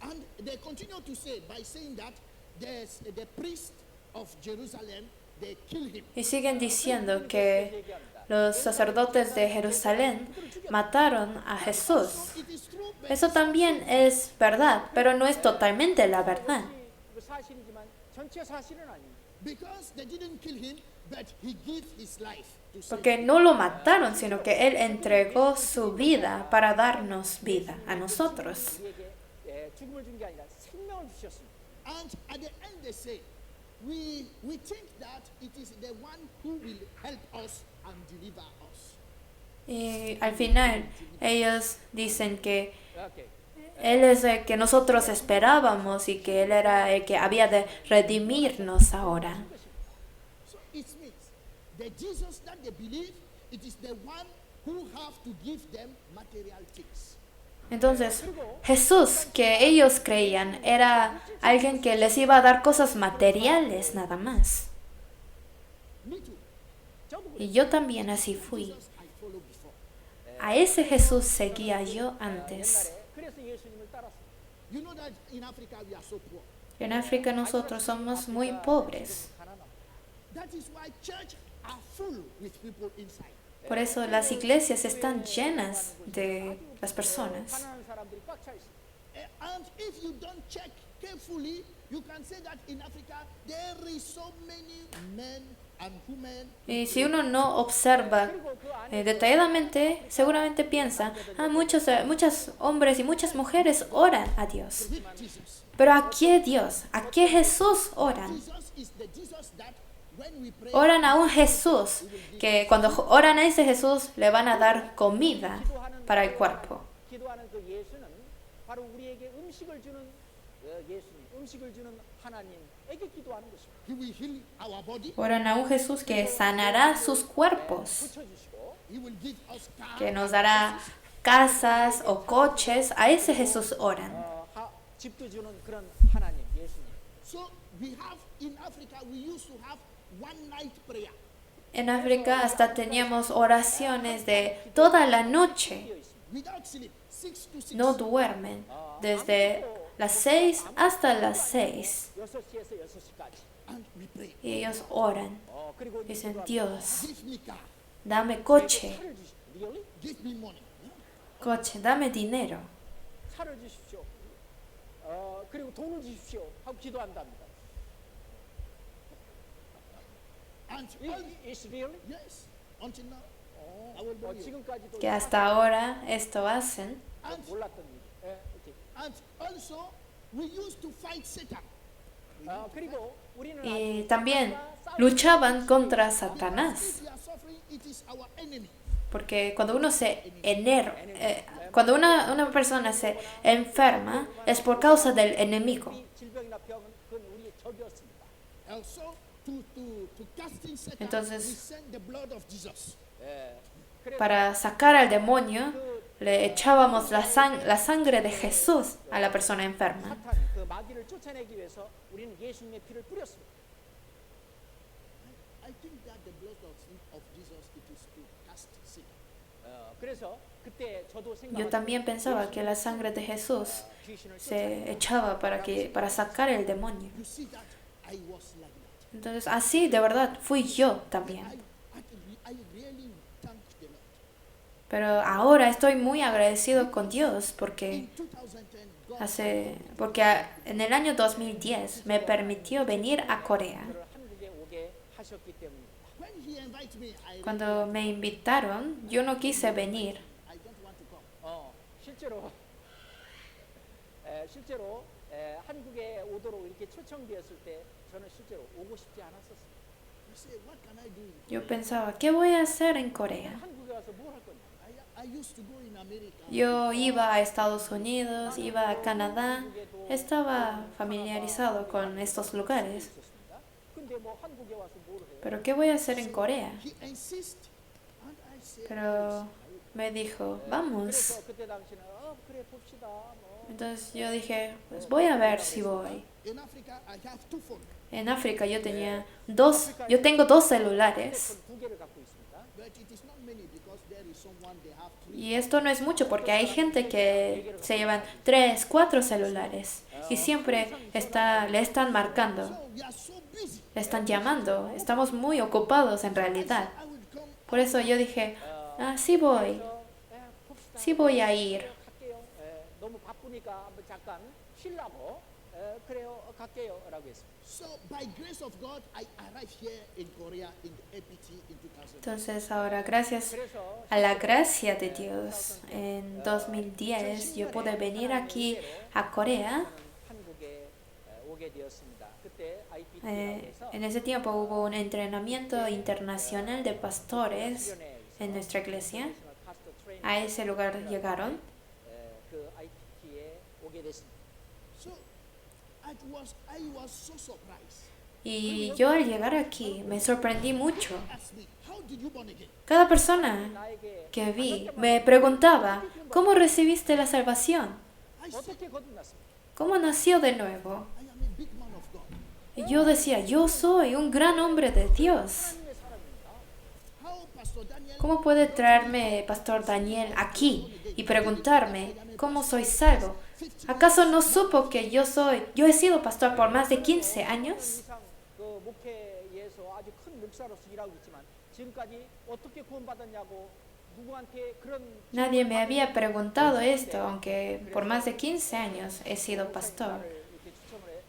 And they continue to say, by saying that there's the priest of Jerusalem, they kill him. Y siguen diciendo que los sacerdotes de Jerusalén mataron a Jesús. It is true, but Eso también es verdad, pero no es totalmente la verdad. 사실이지만 전체 사실은 아닙니다. because they didn't kill him, but he gave his life to save. Porque no lo mataron, sino que Él entregó su vida para darnos vida a nosotros. 우리에게 죽음을 준 게 아니라 생명을 주셨습니다. And at the end they say, we think that it is the one who will help us and deliver us. Y al final ellos dicen que 오케이. Él es el que nosotros esperábamos y que Él era el que había de redimirnos ahora. So it means the Jesus that they believe, it is the one who have to give them material things. Entonces, Jesús que ellos creían era alguien que les iba a dar cosas materiales nada más. Me too. 저도 Y yo también así fui. Jesus I followed before. A ese Jesús seguía yo antes. 옛날에 그래서 예수님을 따랐습니다. You know that in Africa we are so poor. En África nosotros somos muy pobres. That is why church are full with people inside. Por eso las iglesias están llenas de las personas. 가난한 사람들이 꽉 차 있습니다. And if you don't check carefully, you can say that in Africa there is so many men and women. Y si uno no observa detalladamente, seguramente piensa, muchos hombres y muchas mujeres oran a Dios. With Jesus. Pero ¿a qué Dios? ¿A qué Jesús oran? Jesus is the Jesus that when we pray, Oran a un Jesús que cuando oran a ese Jesús le van a dar comida para el cuerpo. 기도하는 그 예수는 바로 우리에게 음식을 주는 예수님, 음식을 주는 하나님에게 기도하는 것입니다. he will heal our body, Oran a un Jesús que sanará sus cuerpos, 붙여주시고 he will give us car, que nos dará casas o coches. A ese Jesús oran. 집도 주는 그런 하나님, 예수님. So we have in Africa we used to have one night prayer. En África hasta teníamos oraciones de toda la noche. Without sleep, 6 to 6. No duermen desde las 6 hasta las 6. 6시에서 6시까지. And we pray. Y ellos oran. 그리고 이제 Dicen, Dios, Give me car, dame coche, 차를 주십시오. Really? give me money. coche, dame dinero. 차를 주십시오. 그리고 돈을 주십시오. 하고 기도한답니다. And all, Is really? yes, until now, I will believe you. 지금까지도 Que hasta ahora esto hacen. And, 몰랐던 일이. 오케이. and also we used to fight Satan. 그리고 우리는 Y también luchaban contra Satanás. If we are suffering, it is our enemy. Porque cuando uno cuando una persona se enferma es por causa del enemigo. 질병이나 병은 그건 우리의 적이었습니다. Also, to casting Satan, Entonces, we send the blood of Jesus. 그래서 Para sacar al demonio le echábamos la sangre de Jesús a la persona enferma. 사탄 그 마귀를 쫓아내기 위해서 우리는 예수님의 피를 뿌렸습니다. I think that the blood of Jesus it is to cast Satan. 그래서 그때 저도 Yo también pensaba que la sangre de Jesús se echaba para sacar el demonio. You see that I was like that. Entonces, así de verdad fui yo también. I really thank the Lord. Pero ahora estoy muy agradecido con Dios porque In 2010, God en el año 2010 me permitió venir a Corea. 저를 한국에 오게 하셨기 때문입니다. when He invited me, Cuando me invitaron, yo no quise venir. I don't want to come. 실제로 한국에 오도록 이렇게 초청되었을 때 저는 실제로 오고 싶지 않았었어요. You say, what can I do? Yo pensaba, ¿qué voy a hacer en Corea? 한국에 와서 뭘 할 거냐? I used to go in America. Yo iba a Estados Unidos, iba a Canadá, estaba familiarizado con estos lugares. 있었습니다. 근데 뭐 한국에 와서 뭘 해요? Pero ¿qué voy a hacer en Corea? He insisted, and I said, Pero me dijo, vamos. 그래서 그때 당시는 그래 봅시다. 뭐. Entonces yo dije, pues voy a ver si voy. in Africa, I have 2 phones, En África yo tengo dos celulares. 두 개를 갖고 있습니다. but it is not many because there is someone they have 3. Y esto no es mucho porque hay gente que se llevan 3, 4 celulares. Y siempre le están marcando, So we are so busy. le están llamando. Estamos muy ocupados en realidad. I would come. Por eso yo dije, sí voy, 봅시다. sí voy a ir. 갈게요. 너무 바쁘니까 한번 잠깐 쉬려고. 그래요. 갈게요라고 했습니다. So by grace of God, I arrived here in Korea in the APT in 2000. Entonces ahora, gracias 그래서 a la gracia de Dios, en 2010 yo pude venir aquí a Corea. 한국에 오게 되었습니다. 그때 IPT라고 해서 En ese tiempo hubo un entrenamiento internacional de pastores en nuestra iglesia. A ese lugar llegaron. 그 IPT에 오게 됐습니다. So I was so surprised. Y yo al llegar aquí me sorprendí mucho. Asked me, how did you born again? Cada persona 나에게 que vi me preguntaba, ¿cómo recibiste la salvación? I said, 어떻게 거듭났습니까? ¿Cómo nació de nuevo? I am a big man of God. Y yo decía, yo soy un gran hombre de Dios. 하나님의 사람입니다. How Pastor Daniel ¿Cómo puede traerme Pastor Daniel aquí y preguntarme cómo soy salvo? ¿Acaso no supo que yo he sido pastor por más de 15 años? 이상 그 목회에서 아주 큰 목사로서 일하고 있지만 지금까지 어떻게 구원받았냐고 누구한테 그런 Nadie me había preguntado esto, aunque por más de 15 años he sido pastor. 나를 이렇게 추첨을 해.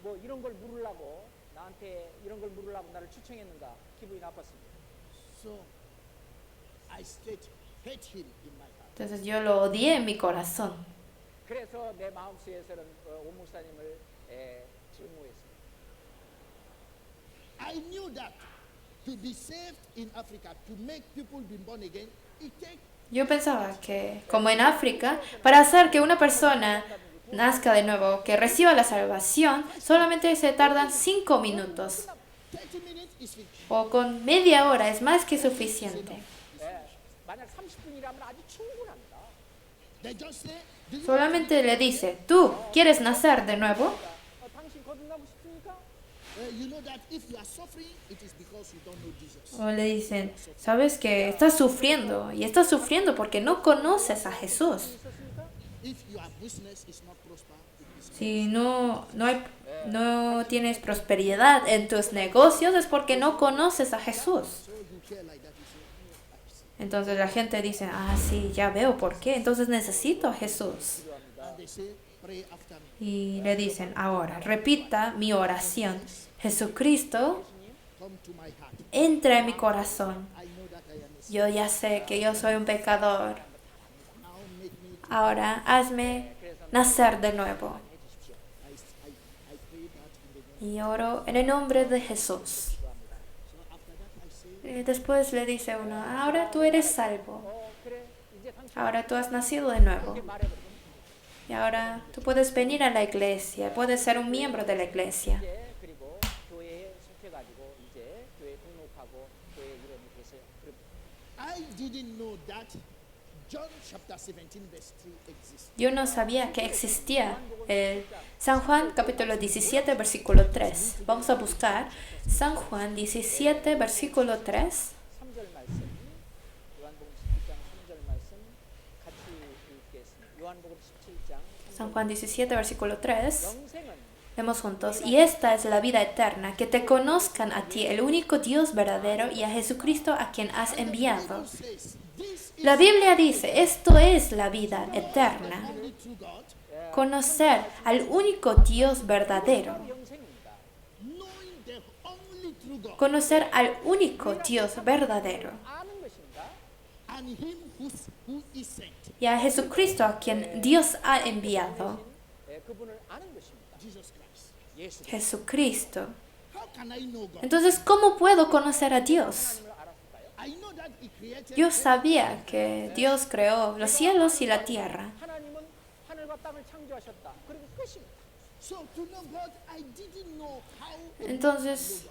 뭐 이런 걸 물으려고 나한테 이런 걸 물으려고 나를 추천했는가 기분이 나빴습니다. So I straight hate him in my heart. Entonces yo lo odié en mi corazón. 그래서 내 마음속에서는 오 목사님을 증오했습니다. I knew that to be saved in Africa, to make people be born again, it takes Yo pensaba que, como en África, para hacer que una persona nazca de nuevo, que reciba la salvación, solamente se tardan 5 minutos. 30 minutes is finished. O con media hora es más que suficiente. 만약 30분이라면 아주 충분합니다. They just say, do you Solamente le dice, ¿tú quieres nacer de nuevo? 당신 거듭나고 싶습니까? you know that if you are suffering, it is because you don't know Jesus. O le dicen, ¿sabes que estás sufriendo? Y estás sufriendo porque no conoces a Jesús. 있었습니까? If your business is not prosper, it is Si no tienes prosperidad en tus negocios es porque no conoces a Jesús. so you care like that. You say, I see. Entonces la gente dice, sí, ya veo por qué. Entonces necesito a Jesús. And they say, pray after me. Y le dicen, ahora, repita mi oración. Jesucristo, Come to my heart. entra en mi corazón. I know that I am a sinner. Yo ya sé que yo soy un pecador. Now make me. Ahora hazme nacer de nuevo. I pray that in the name. Y oro en el nombre de Jesús. So after that, I say, Y después le dice uno, ahora tú eres salvo. 그래 이제 당신 Ahora tú has nacido de nuevo. 말해버리면 Y ahora tú puedes venir a la iglesia, puedes ser un miembro de la iglesia. 이제 그리고 교회에 속해가지고 이제 교회 등록하고 교회 이름이 되세요. 그리고 I didn't know that John chapter 17 verse 3 exists. Yo no sabía que existía el San Juan capítulo 17 versículo 3. Vamos a buscar San Juan 17 versículo 3. 3절 말씀, 요한복음 17장 3절 말씀 같이 읽겠습니다. 요한복음 17장 San Juan 17 versículo 3. 영생은 Leemos juntos. Y esta es la vida eterna, que te conozcan a ti, el único Dios verdadero, y a Jesucristo a quien has enviado. Says, this is La Biblia dice, esto es la vida eterna. only true God, Conocer al único Dios verdadero. 영생입니다. knowing the only true God, Conocer al único Dios verdadero. 아는 것입니다. and him who is sent, Y a Jesucristo a quien Dios ha enviado. 그분을 아는 것입니다. Jesus Christ. 예수 Jesucristo. How can I know God? Entonces, ¿cómo puedo conocer a Dios? 하나님을 알았을까요? I know that he created Yo sabía que Dios creó los cielos y la tierra. 하나님은 하늘과 땅을 창조하셨다. 그리고 끝입니다. So to know God, I didn't know how. Entonces,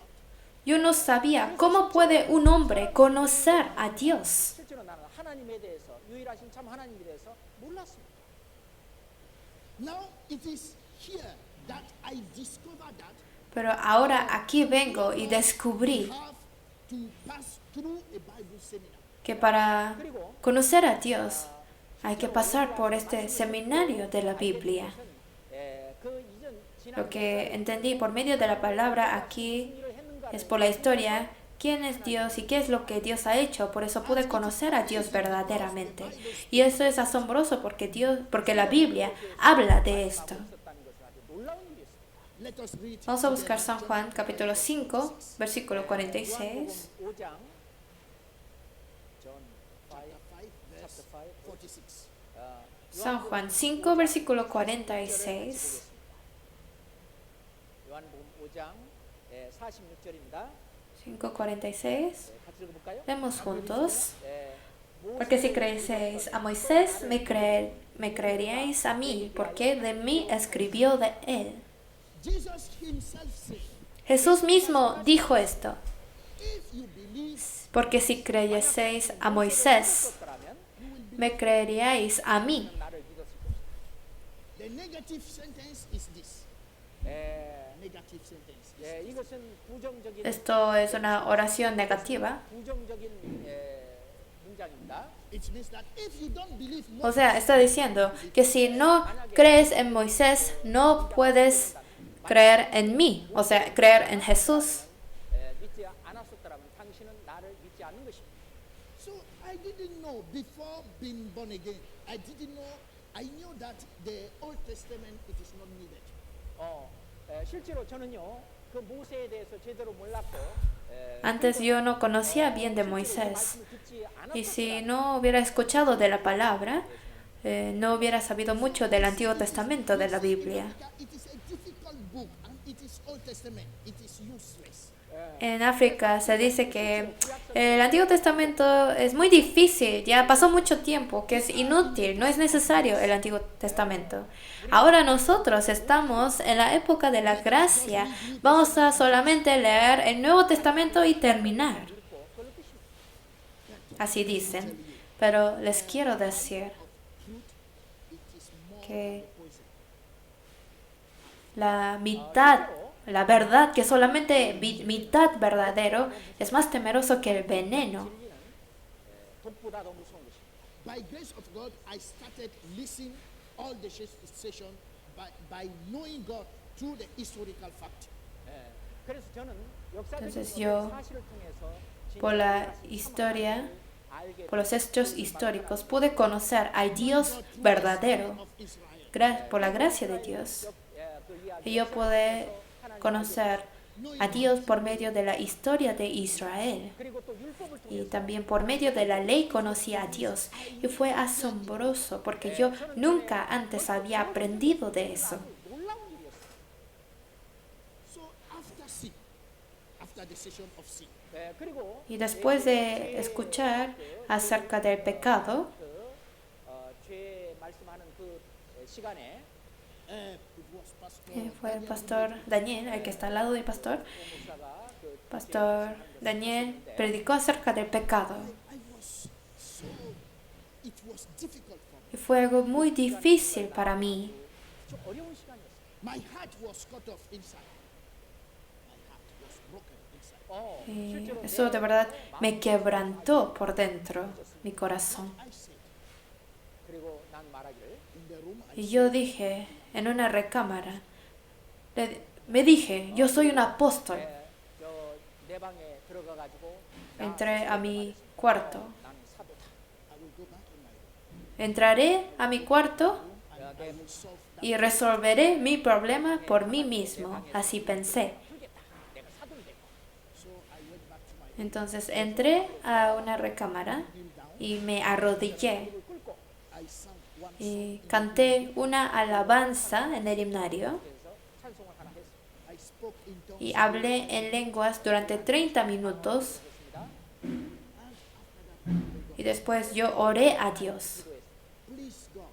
yo no sabía cómo puede un hombre conocer a Dios. 실제로 나는 하나님에 대해서 유일하신 참 하나님에 대해서 몰랐습니다. Now it is here that I discover that Pero ahora aquí vengo y descubrí have to pass through a Bible seminar. que para conocer a Dios hay que pasar por este seminario de la Biblia. 그 이전 지난 Lo que entendí por medio de la palabra aquí es por la historia, quién es Dios y qué es lo que Dios ha hecho. Por eso pude conocer a Dios verdaderamente. Y eso es asombroso porque la Biblia habla de esto. 있었다는 것은 아주 놀라운 일이었습니다. Let us read. Vamos a buscar San Juan capítulo 5, versículo 46. 5장 John 5 5 verse chapter 5 46. San Juan 5, versículo 46. 요한복음 5장 46절입니다. 5:46. 같이 읽어볼까요? Leemos juntos. 모세 Porque si creéis a Moisés, me creeríais a mí, porque de mí escribió de él. Jesus himself said, Jesús mismo dijo esto. if you believe, Porque si creyeseis a Moisés, 거라면 me creeríais a mí. 나를 믿었을 것이다. the negative sentence is this. Negative sentence is 이것은 부정적인 Esto es una oración negativa. 부정적인 문장입니다. it means that if you don't believe O sea, está diciendo que si no crees en Moisés, no puedes creer en mí. O sea, creer en Jesús. 믿지 않았었더라면 당신은 나를 믿지 않는 것입니다. so I didn't know before being born again. I knew that the Old Testament it is not needed. 실제로 저는요 그 모세에 대해서 제대로 몰랐고 Antes yo no conocía bien de Moisés. 말씀을 듣지 Y si 않았었더라면 no hubiera escuchado de la palabra, no hubiera sabido mucho del Antiguo Testamento de la Biblia. It is a difficult book and it is Old Testament. It is useless. En África se dice que el Antiguo Testamento es muy difícil, ya pasó mucho tiempo, que es inútil, no es necesario el Antiguo Testamento. Ahora nosotros estamos en la época de la gracia, vamos a solamente leer el Nuevo Testamento y terminar. Así dicen, pero les quiero decir It is more que poison. la mitad, la verdad, que solamente mitad verdadero, es más temeroso que el veneno. 독보다 더 무서운 것입니다. By grace of God, I started listening all the session by knowing God through the historical fact. 그래서 저는 역사적인 Entonces yo, 사실을 통해서 por la historia, 알게 por los hechos históricos, pude conocer al Dios verdadero, Of Israel. por la gracia de Dios. Y yo pude conocer a Dios por medio de la historia de Israel. 그리고 또 율법을 통해 Y también por medio de la ley conocí a Dios. Y fue asombroso porque yo nunca antes había aprendido de eso. 놀라운 일이었어요. So after sin, after the session of sin, 그리고 Y después de escuchar acerca del pecado, 죄 말씀하는 그 시간에 it was Pastor fue el pastor Daniel, el que está al lado del pastor. 목사가 그 Pastor Daniel predicó acerca del pecado. I was so, it was difficult for me. Y fue algo muy difícil para mí. 아주 어려운 시간이었어요. My heart was cut off inside. My heart was broken inside. Y 실제로 eso de verdad me quebrantó por dentro, mi corazón. I said, 그리고 난 말하기를 in the room, Y yo dije en una recámara, me dije, yo soy un apóstol. 내 방에 들어가 가지고 Entré a mi cuarto. 나는 사도다. I will go back in my room. Entraré a mi cuarto I will solve that. y resolveré mi problema por mí mismo. Así pensé. 풀겠다. 내가 사도를 되고. So I went back to my room, Entonces entré a una recámara kneel down. y me arrodillé 무릎을 꿇고 I sang one y song. canté una alabanza en el himnario 그래서 찬송을 하나 했습니다. I spoke in tongues. y hablé en lenguas durante 30 minutos y después yo oré a Dios. Please, God,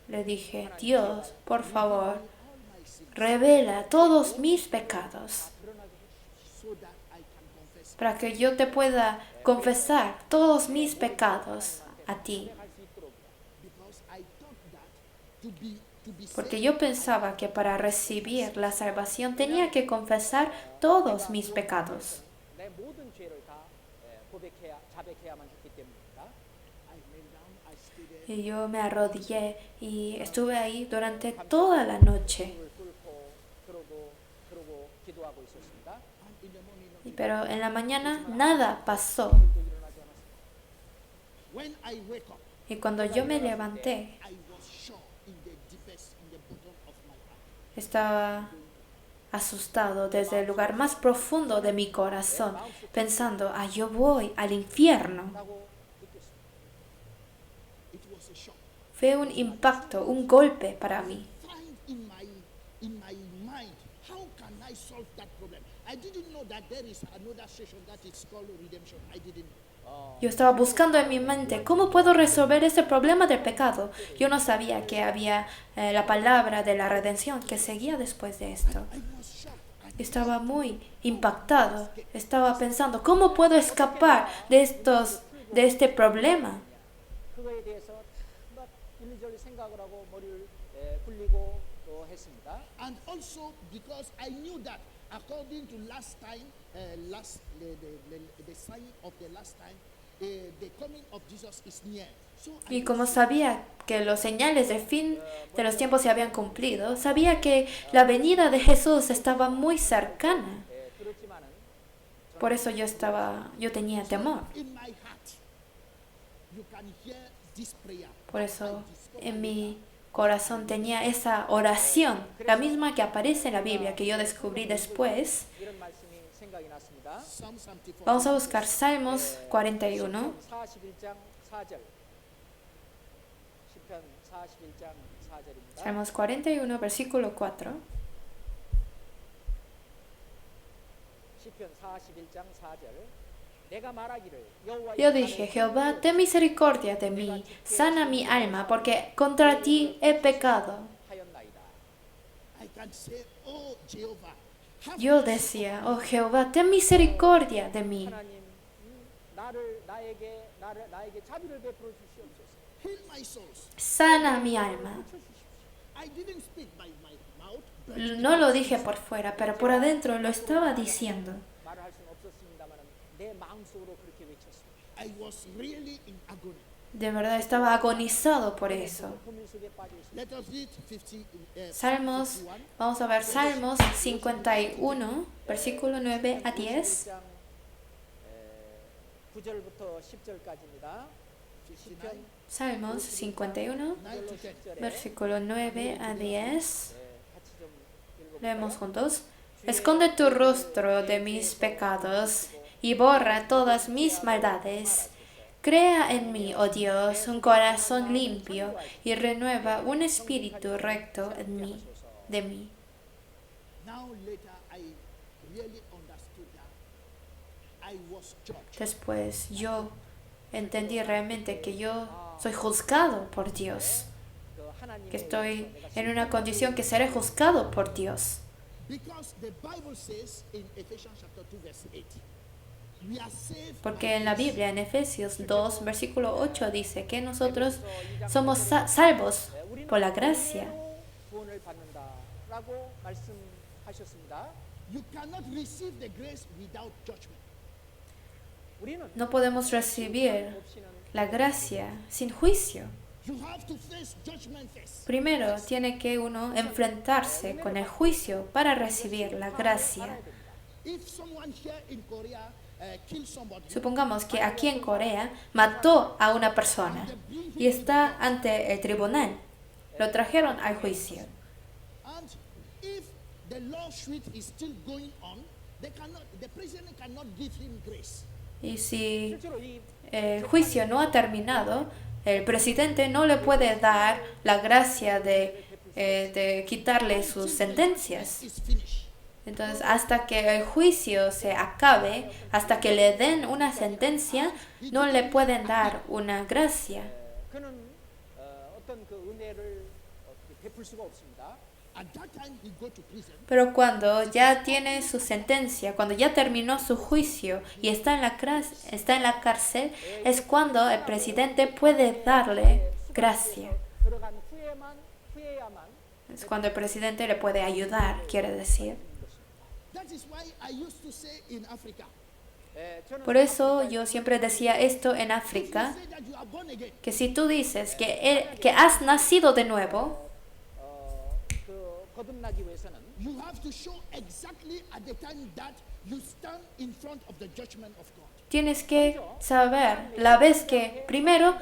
Le dije, Dios, por favor, all my sins revela todos mis pecados so that I can confess. para que yo te pueda confesar todos mis pecados a ti. Because I thought that to be Porque saved, yo pensaba que para recibir la salvación tenía que confesar todos mis pecados. 내 모든 죄를 다 고백해야 자백해야만 했기 때문입니다. I knelt down, I stood there. Y yo me arrodillé y estuve ahí durante toda la noche. 무릎을 꿇고 그러고 기도하고 있었습니다. And in the morning, Pero en la mañana nada pasó. 일어나지 않았습니다. when I wake up, Y cuando yo me levanté, I was sure in the deepest, in the bottom of my heart. estaba asustado desde el lugar más profundo de mi corazón, pensando, yo voy al infierno. 라고 느꼈습니다. It was a shock. Fue un impacto, un golpe para mí. Find in my mind, how can I solve that problem? I didn't know that there is another session that is called redemption. I didn't know. Yo estaba buscando en mi mente cómo puedo resolver ese problema del pecado. Yo no sabía que había la palabra de la redención que seguía después de esto. I was shocked. Estaba muy impactado. Estaba pensando, ¿cómo puedo escapar de este problema? 그거에 대해서 막 일리절리 생각을 하고 머리를 굴리고 또 했습니다. And also because I knew that according to last time, the sign of the last time, the coming of Jesus is near. So I Y como sabía que los señales del fin de los tiempos se habían cumplido, sabía que la venida de Jesús estaba muy cercana. 들었지만은 Por eso yo tenía temor. in my heart, you can hear this prayer. Por eso en mi corazón tenía esa oración, la misma que aparece en la Biblia, que yo descubrí después. 이런 말씀이 생각이 났습니다. Psalm 74. Vamos a buscar Salmos 41. 41장 4절. 시편 41장 4절입니다. Salmos 41, versículo 4. 시편 41장 4절. 내가 말하기를 여호와 Yo dije, Jehová, ten misericordia de mí, sana mi alma, porque contra ti he pecado. 하였나이다. I can say, oh Jehovah, have Yo decía, oh Jehová, ten misericordia de mí. 하나님 나에게 자비를 베풀어 주시옵소서. heal my souls. Sana mi alma. I didn't speak by my mouth, but No lo dije por fuera, pero por adentro lo estaba diciendo. 말을 할 수는 없었습니다만은 내 마음속으로 그렇게 외쳤습니다. I was really in agony. De verdad estaba agonizado por eso. 고민 속에 빠져 있습니다. Let us read 50, Salmos, 51. vamos a ver Salmos 51, versículo 9 a 10. 1장 9절부터 10절까지입니다. 시편 Salmos 51, 9 to 10. versículo 9 a 10. 같이 좀 읽어볼까요? Leemos juntos. Esconde tu rostro de mis pecados y borra todas mis maldades. Crea en mí, oh Dios, un corazón limpio y renueva un espíritu recto de mí. Now later I really understood that I was judged. Después yo entendí realmente que yo soy juzgado por Dios, 그 하나님의 que estoy 내가 en una condición que seré juzgado por Dios. Because the Bible says in Ephesians chapter 2 verse 8, we are saved Porque en la Biblia, en Efesios 2, versículo 8, dice que nosotros somos salvos 우리는 por la gracia. 은혜로 구원을 받는다라고 말씀하셨습니다. You cannot receive the grace without judgment. 우리는 No podemos recibir la gracia sin juicio. You have to face judgment first. Primero tiene que uno enfrentarse con el juicio para recibir la gracia. If someone here in Korea kills somebody, Supongamos que aquí en Corea mató a una persona y está ante el tribunal. Lo trajeron al juicio. and if the lawsuit is still going on, the president cannot give him grace. Y si 실제로 이 el juicio no ha terminado, el presidente no le puede dar la gracia de quitarle sus sentencias. It's finished. Entonces, hasta que el juicio se acabe, hasta que le den una sentencia, no le pueden dar una gracia. 그는 어떤 그 은혜를 어떻게 베풀 수가 없습니다. At that time, he go to prison. Pero cuando ya tiene su sentencia, cuando ya terminó su juicio y está en la cárcel, es cuando el presidente puede darle gracia. 들어간 후에야만 Es cuando el presidente le puede ayudar, quiere decir. That is why I used to say in Africa, 저는 Por eso yo siempre decía esto en if África, you say that you are born again, que si tú dices que has nacido de nuevo, 그 거듭나기 위해서는 you have to show exactly at the time that you stand in front of the judgment of God. tienes que saber la vez que primero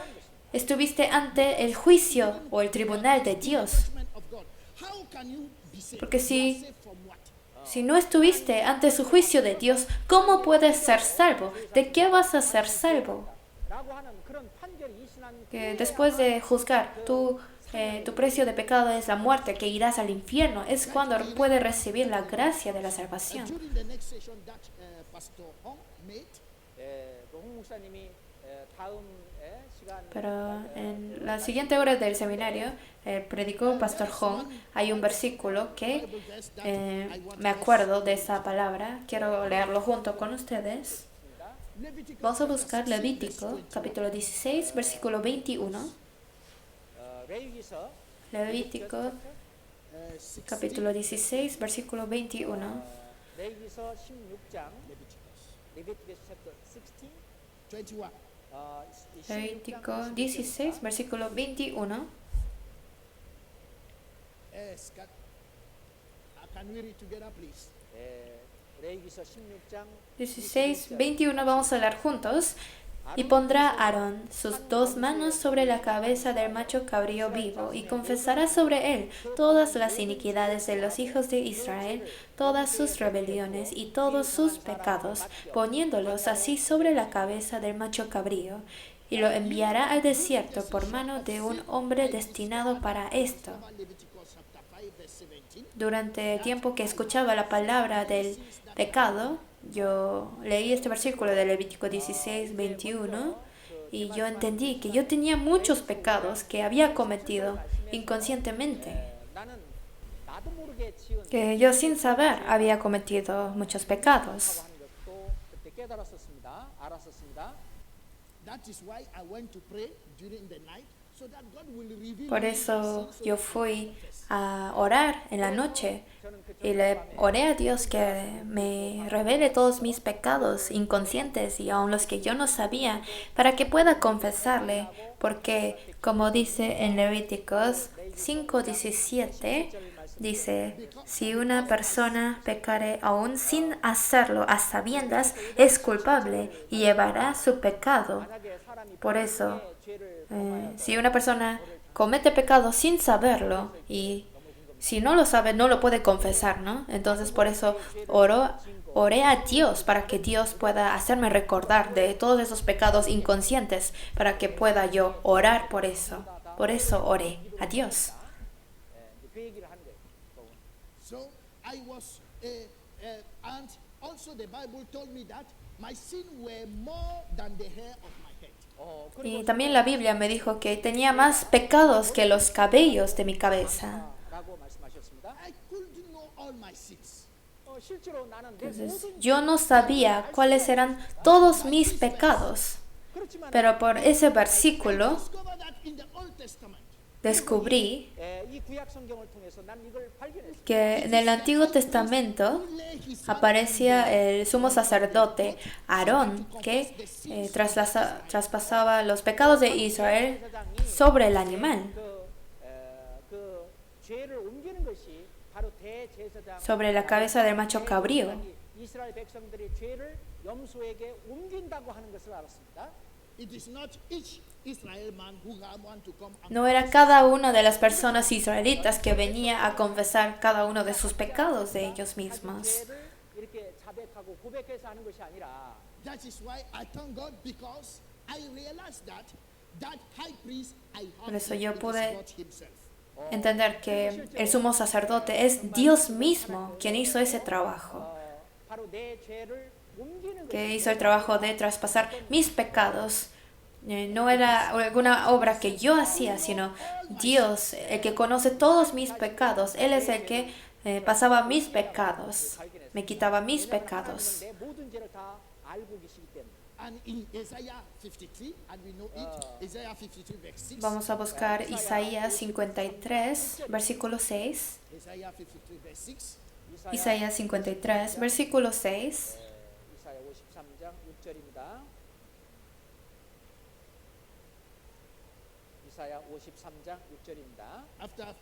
estuviste ante el juicio o el tribunal de Dios. Judgment of God. How can you be saved? Porque si- You are saved from what? Si no estuviste ante su juicio de Dios, ¿cómo puedes ser salvo? ¿De qué vas a ser salvo? 라고 하는 그런 판결이 이 신앙 Que después de juzgar, tu precio de pecado es la muerte, que irás al infierno, es cuando puedes recibir la gracia de la salvación. During the next session that Pastor Hong made, 홍 목사님이 다음 시간 Pero en la siguiente hora del seminario, predicó Pastor Hong, hay un versículo que Bible verse that me acuerdo de esa palabra, quiero leerlo junto con ustedes. Leviticus Vamos a chapter buscar 16, Levítico, verse 21. capítulo 16, versículo 21. 레위기서 Levítico, 16, capítulo 16, versículo 21. 레위기서 16장 Leviticus 레위티커스 챕터 16 21. Levítico 16, versículo 21. Yes, can we read together, please? 레위기서 16장 16, 21 vamos a leer juntos. Y pondrá Aarón sus dos manos sobre la cabeza del macho cabrío vivo y confesará sobre él todas las iniquidades de los hijos de Israel, todas sus rebeliones y todos sus pecados, poniéndolos así sobre la cabeza del macho cabrío. Y lo enviará al desierto por mano de un hombre destinado para esto. Leviticus chapter 5, verse 17. Durante el tiempo que escuchaba la palabra del pecado, yo leí este versículo de Levítico 16, 21 y yo entendí que yo tenía muchos pecados que había cometido inconscientemente, 나는 나도 모르게 지은 que yo sin saber había cometido muchos pecados. 하는 것도 그때 깨달았었습니다. 알았었습니다. That is why I went to pray during the night so that God will reveal Por me eso my sins yo fui a orar en la noche y le oré a Dios que me revele todos mis pecados inconscientes y aun los que yo no sabía, para que pueda confesarle, porque como dice en Levíticos 5:17, dice, si una persona pecare aún sin hacerlo a sabiendas, es culpable y llevará su pecado. 만약에 사람이 Por eso, 죄를 si una persona comete pecado sin saberlo y si no lo sabe, no lo puede confesar, ¿no? Entonces por eso oré a Dios para que Dios pueda hacerme recordar de todos esos pecados inconscientes, para que pueda yo orar por eso. Por eso oré a Dios. 그 얘기를 하는 거예요. So I was, and also the Bible told me that my sin were more than the hair of my head. Y también la Biblia me dijo que tenía más pecados que los cabellos de mi cabeza. 라고 말씀하셨습니다. I couldn't know all my sins. 실제로 나는 내 Entonces, 모든 yo no sabía cuáles eran todos mis pecados, 그렇지만 pero por ese versículo Discover that in the Old Testament. descubrí 이 구약 성경을 통해서 난 이걸 발견했습니다. que en el Antiguo Testamento aparecía el sumo sacerdote Aarón que traspasaba los pecados de Israel sobre el animal, 그 죄를 옮기는 것이 바로 대제사장 sobre la cabeza del macho cabrío. 이스라엘 백성들의 죄를 염소에게 옮긴다고 하는 것을 알았습니다. It is not each Israel man who want to come and No era cada una de las personas israelitas que venía a confesar cada uno de sus pecados de ellos mismos. 죄를 이렇게 자백하고 고백해서 하는 것이 아니라 that is why I thank God because I realized that high priest I Por have eso it yo is pude God himself. entender que el sumo sacerdote es Dios mismo quien hizo ese trabajo, 바로 내 죄를 옮기는 que hizo el trabajo de traspasar mis pecados. No era alguna obra que yo hacía, sino Dios, el que conoce todos mis pecados. Él es el que pasaba mis pecados, me quitaba mis pecados. 내 모든 죄를 다 알고 계시기 때문에. And in Isaiah 53, and we know it, Isaiah 53 verse 6. Vamos a buscar Isaías 53, versículo 6. Isaiah 53 verse 6. Isaías 53, versículo 6. 이사야 53장 6절입니다. 이사야 53장 6절입니다. After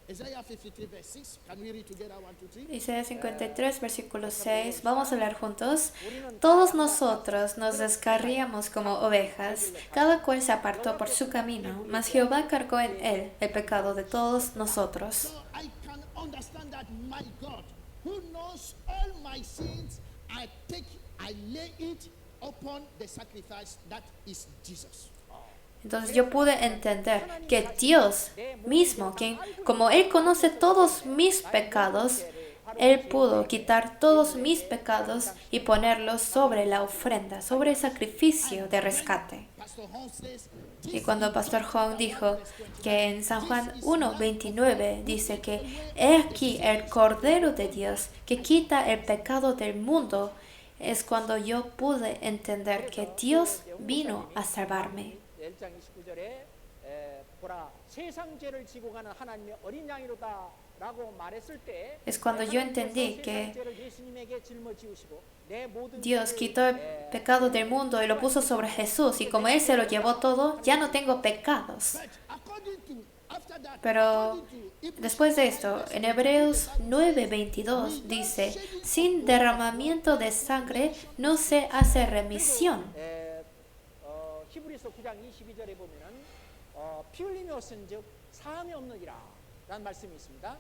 Isaiah 53 verse 6, can we read together 1, 2, 3? Isaías 53, versículo 6. Vamos a leer juntos. Todos nosotros nos descarríamos como ovejas, cada cual se apartó por su camino, mas Jehová cargó en él el pecado de todos nosotros. So I can understand that my God, who knows all my sins, I lay it upon the sacrifice that is Jesus. Entonces yo pude entender que Dios mismo, quien como Él conoce todos mis pecados, Él pudo quitar todos mis pecados y ponerlos sobre la ofrenda, sobre el sacrificio de rescate. Pastor Hong says, Y cuando Pastor Hong dijo que en San Juan 1:29 dice que he aquí el Cordero de Dios que quita el pecado del mundo, es cuando yo pude entender que Dios vino a salvarme. 1장 29절에 보라 세상 죄를 지고 가는 하나님의 어린 양이로다 라고 말했을 때 Es cuando yo entendí que 세상 죄를 예수님에게 짊어지우시고 내 모든 Dios 죄를, quitó el pecado del mundo y lo puso sobre Jesús, y como Él se lo llevó todo, ya no tengo pecados. but according to, after that, Pero according to Hebrews después de esto, en Hebreos 9:22 dice, sin derramamiento de sangre no se hace remisión. 히브리서 9장 22절에 보면은 피 흘리며 쓴즉 사함이 없느니라 라는 말씀이 있습니다.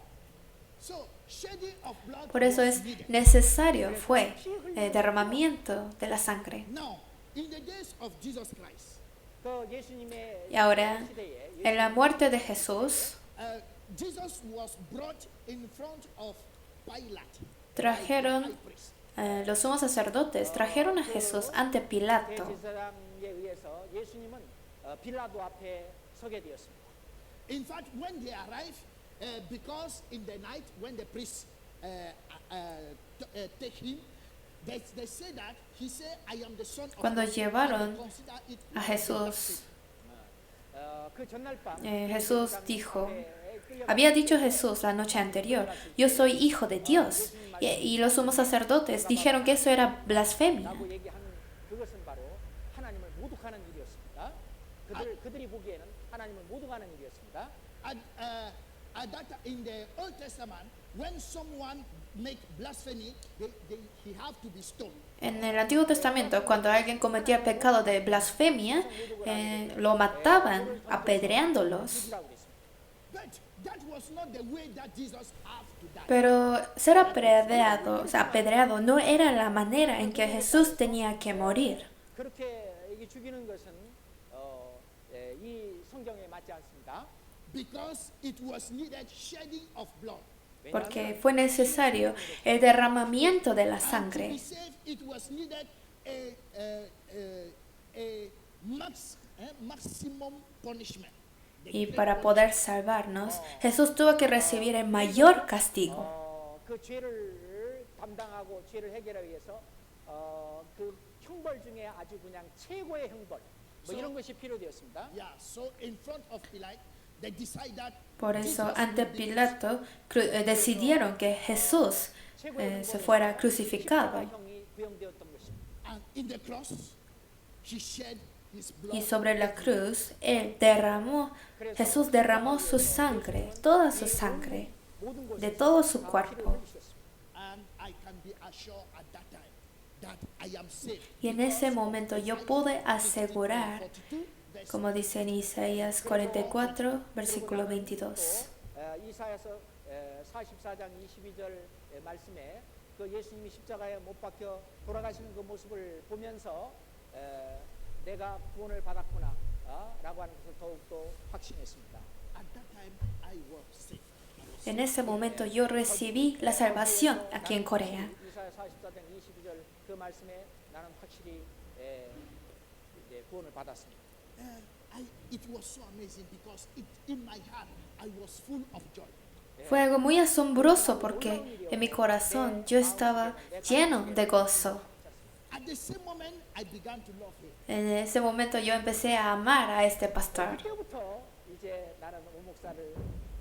So, shedding of blood Por eso was es needed. necesario fue el derramamiento de la sangre. Now, in the days of Jesus Christ, 그 예수님의 Y ahora, 시대에 en la muerte de Jesús, Jesus was brought in front of Pilate, trajeron, high priest. los sumos sacerdotes trajeron a Jesús ante Pilato. 대제사장에 의해서 예수님은 빌라도 앞에 서게 되었습니다. In fact, when they arrived, because in the night when the priests take him, they say that he said, "I am the son of Cuando God," and they llevaron consider it a Jesús, 그 전날 밤 Jesús dijo, había dicho Jesús la noche anterior, yo soy hijo de Dios. Y los sumos sacerdotes dijeron que eso era blasfemia. 라고 얘기하는 그것은 바로 하나님을 모독하는 일이었습니다. 그들이 보기에는 하나님을 모독하는 일이었습니다. at that in the Old Testament, when someone make blasphemy, he have to be stoned. En el Antiguo Testamento, cuando alguien cometía el pecado de blasfemia, lo mataban apedreándolos. But that was not the way that Jesus have to die. Pero ser apedreado, o sea, apedreado no era la manera en que Jesús tenía que morir. 그렇게 이게 죽이는 것은 이 성경에 맞지 않습니다. Because it was needed shedding of blood. Porque fue necesario el derramamiento de la And to sangre. be saved, it was needed a maximum punishment. Y para poder salvarnos, Jesús tuvo que recibir el mayor castigo. 그 죄를 담당하고 죄를 해결하기 위해서 그 형벌 중에 아주 그냥 최고의 형벌 뭐 이런 것이 필요되었습니다. Yeah, so in front of Pilate, they decided Por eso, Jesus ante would be Pilato, decidieron que Jesús se fuera crucificado. 형이 구형되었던 것입니다. and in the cross, he shed his blood. Y sobre la cruz, Jesús derramó su sangre, toda su sangre, 모든 것을 de todo su 다 cuerpo. 피를 흘리셨습니다. And I can be assured at that time that I am saved. Y en ese momento yo pude asegurar, 42, verse como dice en Isaías 44, versículo 22. 이사야서 44장 22절 말씀에 그 예수님이 십자가에 못 박혀 돌아가시는 그 모습을 보면서 내가 구원을 받았구나 라고 하는 것을 더욱더 확신했습니다. at that time I was saved. En ese momento yo recibí la salvación aquí en Corea. 이사야 44장 22절 그 말씀에 나는 확실히 이제 구원을 받았습니다. It was so amazing because in my heart I was full of joy. Fue algo muy asombroso porque en mi corazón yo estaba lleno de gozo. At the same moment, I began to love him. En ese momento yo empecé a amar a este pastor. 그때부터 이제 나는 오 목사를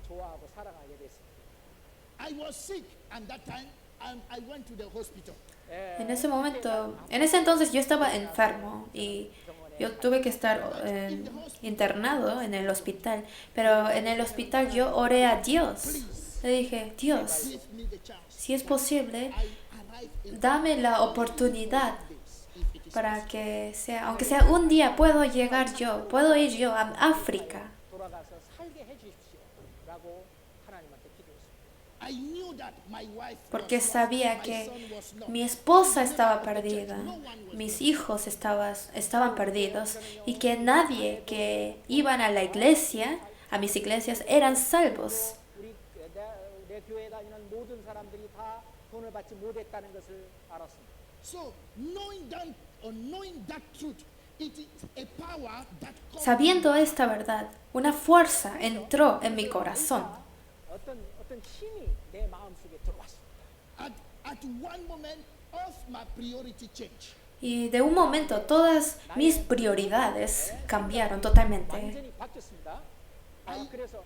좋아하고 사랑하게 됐습니다. I was sick, and that time I went to the hospital. En ese entonces yo estaba enfermo y yo tuve que estar internado en el hospital, pero en el hospital yo oré a Dios. Le dije, Dios, Give me the chance. si es posible, I arrived in dame la oportunidad days, if it is para que sea, aunque sea un día, puedo ir yo a África, 돌아가서 살게 해주십시오라고 하나님한테 기도했습니다. I knew that my wife porque was lost, sabía my que son was not. mi esposa estaba perdida, mis hijos estaban perdidos y que nadie que iban a la iglesia, a mis iglesias, eran salvos. 우리 내 교회 다니는 모든 사람들이 다 돈을 받지 못했다는 것을 알았습니다. So knowing that truth, it is a power that comes Sabiendo esta verdad, una fuerza entró en mi corazón. 어떤 힘이 내 마음속에 들어왔습니다. at one moment of my priority change. Y de un momento todas mis prioridades cambiaron totalmente. 완전히 바뀌었습니다. 그래서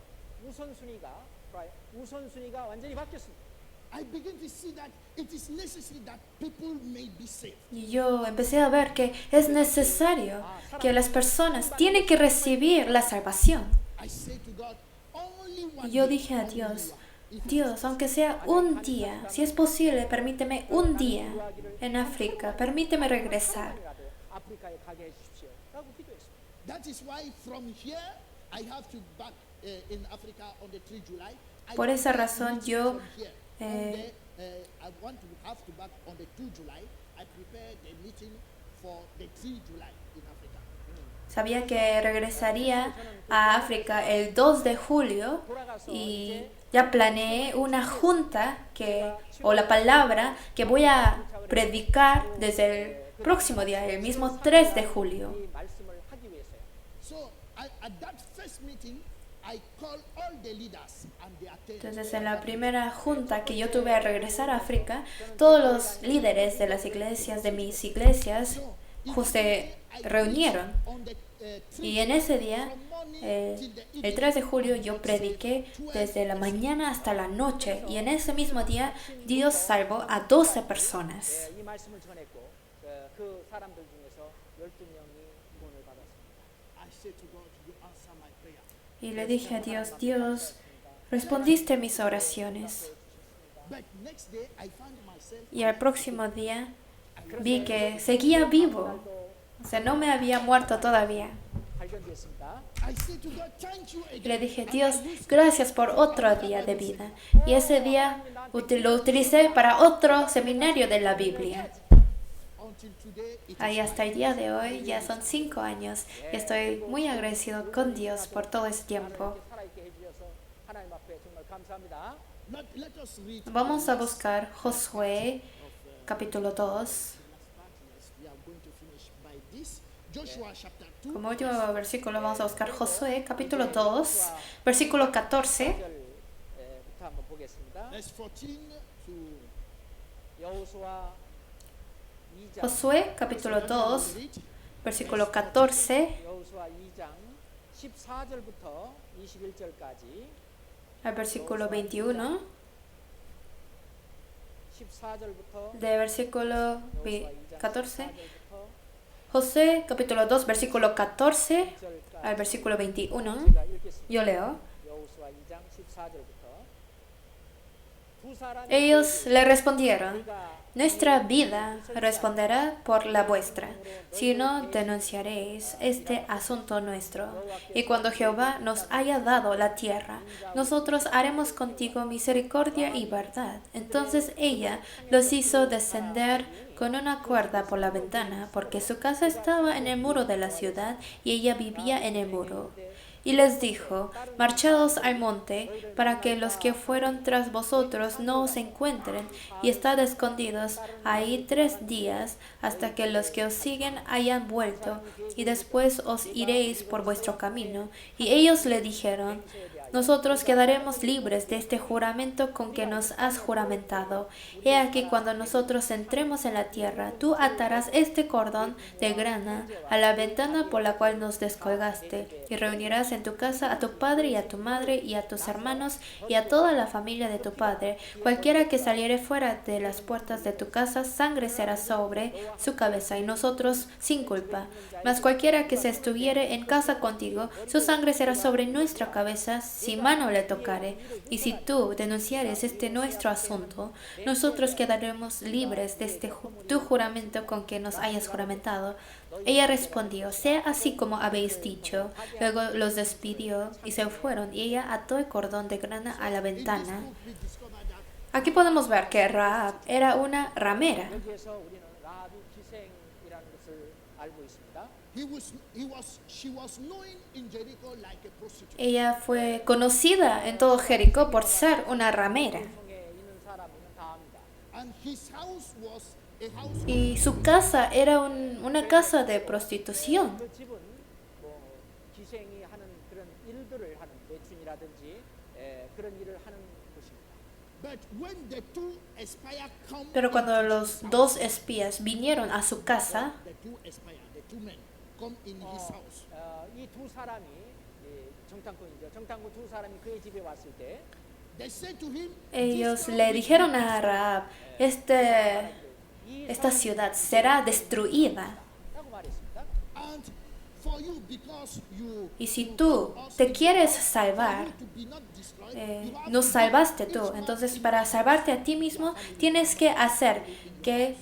우선순위가 완전히 바뀌었습니다. I begin to see that it is necessary that people may be saved. Y yo empecé a ver que es necesario que las personas tienen que recibir la salvación. I say to God, only one Y yo day, dije a only Dios, one. If Dios, aunque sea un día, si es posible, permíteme un día en África, permíteme regresar. 아프리카에 가게 해주십시오라고 기도했습니다. that is why from here I have to back in Africa on the 3 July. I Por esa razón yo from here, I want to have to back on the 2 July. I prepared the meeting for the 3 July in Africa. sabía que regresaría a África el 2 de julio y ya planeé una junta o la palabra que voy a predicar desde el próximo día, el mismo 3 de julio. 이 말씀을 하기 위해서요. So at that first meeting, I called all the leaders and they attended. Entonces, en la primera junta que yo tuve a regresar a África, todos los líderes de las iglesias, de mis iglesias, se reunieron. On the 3 Y en ese día, el 3 de julio, yo prediqué desde la mañana hasta la noche. Y en ese mismo día, Dios salvó a 12 personas. 이 말씀을 전했고 그 사람들 중에서 12명이 구원을 받았습니다. I said to God, you answer my prayer. Y le dije a Dios, Dios, respondiste mis oraciones. But next day, I found myself. Y al próximo día, vi que seguía vivo. O sea, no me había muerto todavía. 발견됐습니다. I said to God, thank you Y again. le dije, Dios, gracias por otro día de vida. Y ese día lo utilicé para otro seminario de la Biblia. Until today, it Ahí hasta el día de hoy ya son 5 años y estoy muy agradecido con Dios por todo ese tiempo. 살아있게 해주셔서 하나님 앞에 정말 감사합니다. let us read. Vamos a buscar Josué capítulo 2. We are going to finish by this. Joshua chapter 2. Como último versículo vamos a buscar Josué capítulo 2, versículo 14. 1절부터 한번 보겠습니다. Verse 14 to 여호수아 2장 Josué capítulo 2, versículo 14 여호수아 2장 14절부터 21절까지 al versículo 21, 14절부터 de versículo 14. 14절부터 Josué capítulo 2, versículo 14 al versículo 21. 제가 읽겠습니다. Yo leo. 여호수아 2장 14절부터 두 사람이 Ellos le respondieron, 우리가 nuestra vida responderá por la vuestra, si no denunciaréis este asunto nuestro. Y cuando Jehová nos haya dado la tierra, nosotros haremos contigo misericordia y verdad. Entonces ella los hizo descender con una cuerda por la ventana, porque su casa estaba en el muro de la ciudad y ella vivía en el muro. Y les dijo, marchaos al monte, para que los que fueron tras vosotros no os encuentren, y estad escondidos ahí 3 días, hasta que los que os siguen hayan vuelto, y después os iréis por vuestro camino. Y ellos le dijeron, nosotros quedaremos libres de este juramento con que nos has juramentado. He aquí cuando nosotros entremos en la tierra, tú atarás este cordón de grana a la ventana por la cual nos descolgaste, y reunirás en tu casa a tu padre y a tu madre y a tus hermanos y a toda la familia de tu padre. Cualquiera que saliere fuera de las puertas de tu casa, sangre será sobre su cabeza, y nosotros sin culpa. Mas cualquiera que se estuviere en casa contigo, su sangre será sobre nuestra cabeza, si mano le tocare. Y si tú denunciares este nuestro asunto, nosotros quedaremos libres de este tu juramento con que nos hayas juramentado. Ella respondió, sea así como habéis dicho. Luego los despidió y se fueron, y ella ató el cordón de grana a la ventana. Aquí podemos ver que Rahab era una ramera. 여기에서 우리는 라합이 기생이라는 것을 알고 있습니다. She was known in Jericho like a prostitute. Ella fue conocida en todo Jericó por ser una ramera. 성에 있는 사람은 다 압니다. And his house was a house Y su casa era una casa de prostitución. 그 집은 뭐 기생이 하는 그런 일들을 하는 매춘이라든지 그런 일을 하는 곳입니다. but when the two espiers come Pero cuando los 2 espías vinieron a su casa, the two espiers, the two men come in his house. 이 두 사람이 정탐꾼이죠. 정탐꾼 두 사람이 그의 집에 왔을 때 They said to him, ellos le dijeron a Rahab, esta ciudad será destruida. 라고 말했습니다. and for you, because you Y si tú te quieres salvar, to be not destroyed, you have nos salvaste tú. Entonces, para salvarte a ti mismo, tienes que hacer que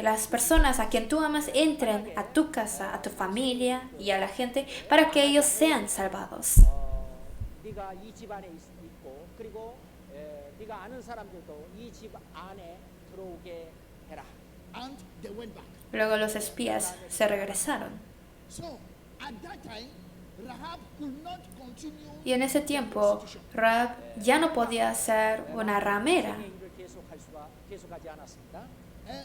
las personas a quien tú amas entren a tu casa, a tu familia y a la gente para que ellos sean salvados. 네가 이 집 안에 있고 그리고 네가 아는 사람들도 이 집 안에 들어오게 해라. and they went back. Luego los espías se regresaron. So at that time, Rahab could not continue Y en ese tiempo, Rahab ya no podía ser una ramera. 일을 계속하지 않았습니다.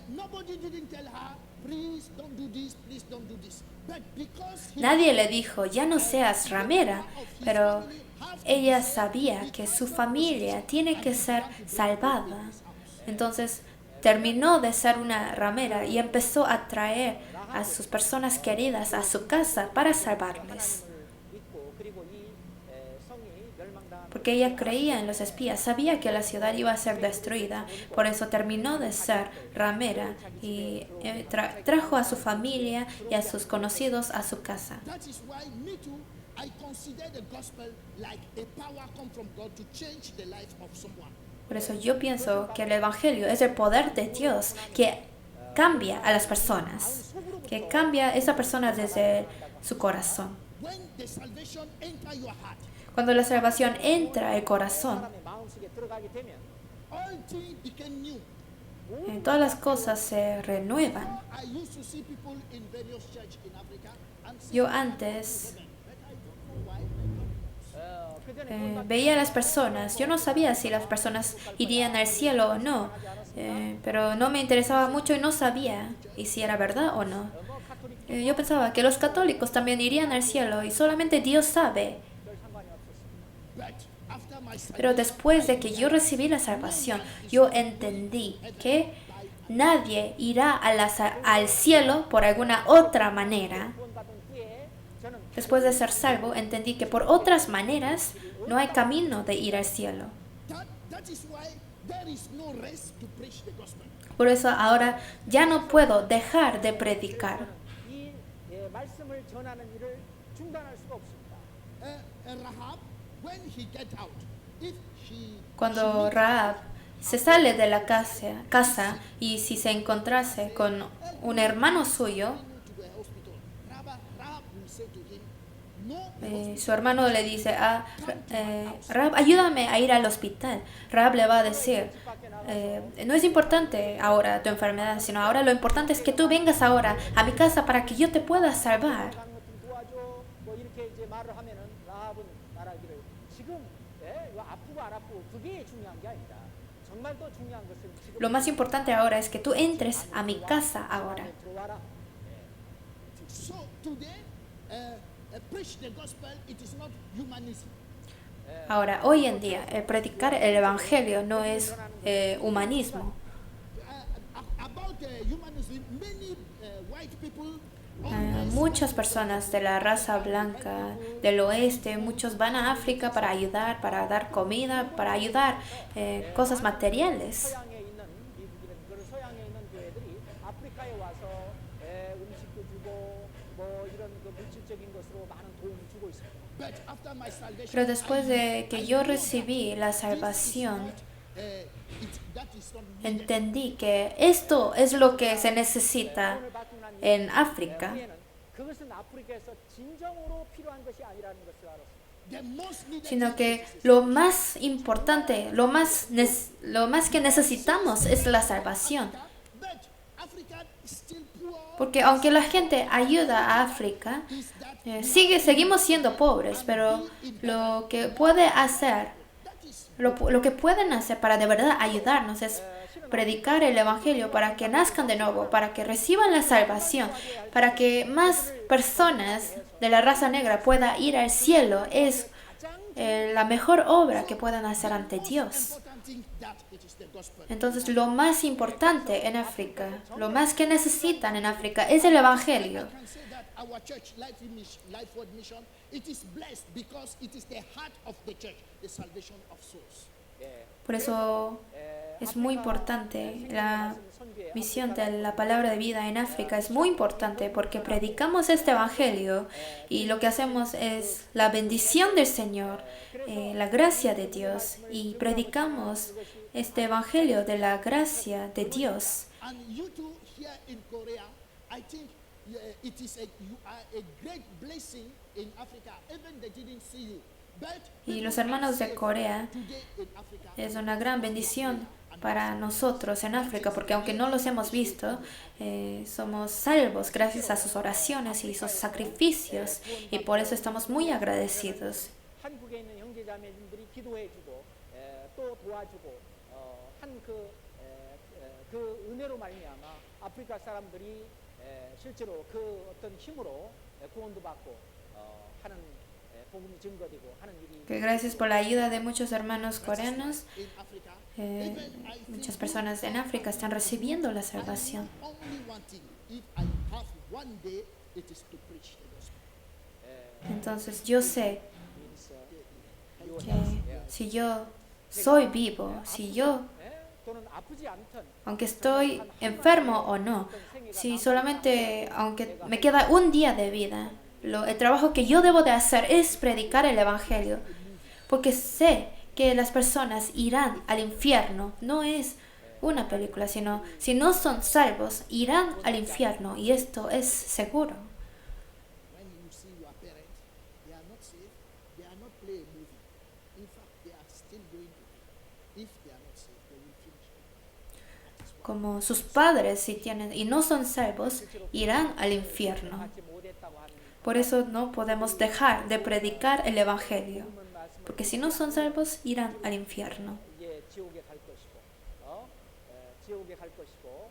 nobody didn't tell her, please don't do this, please don't do this. But because he Nadie le dijo, ya no seas ramera, pero ella sabía que su familia tiene que ser salvada. Entonces terminó de ser una ramera y empezó a traer a sus personas queridas a su casa para salvarles. 믿고 그리고 이 성이 멸망당한 Porque ella creía en los espías, sabía que la ciudad iba a ser destruida, por eso terminó de ser ramera y trajo a su familia y a sus conocidos a su casa. that is why me too, I consider the gospel like a power come from God to change the life of someone. Por eso yo pienso que el Evangelio es el poder de Dios que cambia a las personas, que cambia a esa persona desde su corazón. When the salvation enter your heart, Cuando la salvación entra al corazón, 사람의 마음속에 들어가게 되면 all things became new. todas las cosas se renuevan. I used to see people in various churches in Africa and say, Yo antes but I don't know why. 그전에 veía a las personas, yo no sabía si las personas irían al cielo o no, pero no me interesaba mucho y no sabía y si era verdad o no. Yo pensaba que los católicos también irían al cielo y solamente Dios sabe. But after my Pero después de que yo recibí la salvación, yo entendí que nadie irá al cielo por alguna otra manera. 구원받은 후에 저는 Después de ser salvo, entendí que por otras maneras no hay camino de ir al cielo. That is why there is no rest to preach the gospel. Por eso ahora ya no puedo dejar de predicar. 이 말씀을 전하는 일을 중단할 수가 없습니다. Rahab, when he get out, if Cuando Rahab se sale de la casa y si se encontrase con un hermano suyo, to the hospital, Rahab will say to him, no, su hermano le dice, Rahab, ayúdame a ir al hospital. Rahab le va a decir, no es importante ahora tu enfermedad, sino ahora lo importante es que tú vengas ahora a mi casa para que yo te pueda salvar. 좀 도와줘. 뭐 이렇게 이제 말을 하면은 라합은 말하기를 지금 이거 아프고 안 아프고 그게 중요한 게 아니다. 정말 더 중요한 것은 지금 Lo más importante ahora es que tú entres a mi casa ahora. 들어와라. so today, preach the gospel, it is not humanism. Ahora, hoy en día, predicar el evangelio no es humanismo. About humanism, many white people Muchas personas de la raza blanca del oeste, muchos van a África para ayudar, para dar comida, para ayudar cosas materiales. 서양에 있는 미국이든 그 서양에 있는 교회들이 아프리카에 와서 음식도 주고 뭐 이런 그 물질적인 것으로 많은 도움을 주고 있습니다. but after my salvation, Pero después de que yo recibí la salvación, that is not needed. entendí que esto es lo que se necesita 오늘 받고 난 en África, 후에는 그것은 아프리카에서 진정으로 필요한 것이 아니라는 것을 알았습니다. The most needed sino que lo más importante, lo más que necesitamos es la salvación. but Africa is still poor. Porque aunque la gente ayuda a África, seguimos siendo pobres, pero lo que puede hacer, lo que pueden hacer para de verdad ayudarnos es predicar el evangelio para que nazcan de nuevo, para que reciban la salvación, para que más personas de la raza negra puedan ir al cielo. Es la mejor obra que puedan hacer ante Dios. Important thing that it is the gospel. Entonces, lo más importante en África, lo más que necesitan en África es el evangelio. I can say that our church, Lifeword Mission, it is blessed because it is the heart of the church, the salvation of souls. Por eso es muy importante la misión de la palabra de vida en África. Es muy importante porque predicamos este evangelio y lo que hacemos es la bendición del Señor, la gracia de Dios, y predicamos este evangelio de la gracia de Dios. And you too here in Korea, I think it is you are a great blessing in Africa. Even they didn't see you. But Y los hermanos de Corea today in Africa, es una gran bendición para nosotros en África, porque aunque no los hemos visto, somos salvos gracias a sus oraciones y sus sacrificios, y por eso estamos muy agradecidos. 한국에 있는 형제자매님들이 기도해주고 또 도와주고 한 그 은혜로 말미암아 아프리카 사람들이 실제로 그 어떤 힘으로 구원도 받고 하는 복음이 증거되고 하는 일이 Que gracias por la ayuda de muchos hermanos coreanos, in Africa, muchas personas en África están recibiendo la salvación. only one thing. If I have one day, it is to preach the gospel. Entonces yo sé que si yo soy vivo, si yo, 또는 아프지 않든 aunque estoy enfermo o no, si solamente, aunque me queda un día de vida, el trabajo que yo debo de hacer es predicar el evangelio, porque sé que las personas irán al infierno. No es una película, sino si no son salvos, irán al infierno, y esto es seguro. When you see your parents, they are not saved, they are not playing a movie. In fact, they are still going to hell. If they are not saved, they will finish. Como sus padres, si tienen y no son salvos, irán al infierno. 받지 못했다고 하는 Por eso no podemos dejar de predicar el evangelio, porque si no son salvos, irán al infierno. 이제 지옥에 갈 것이고 지옥에 갈 것이고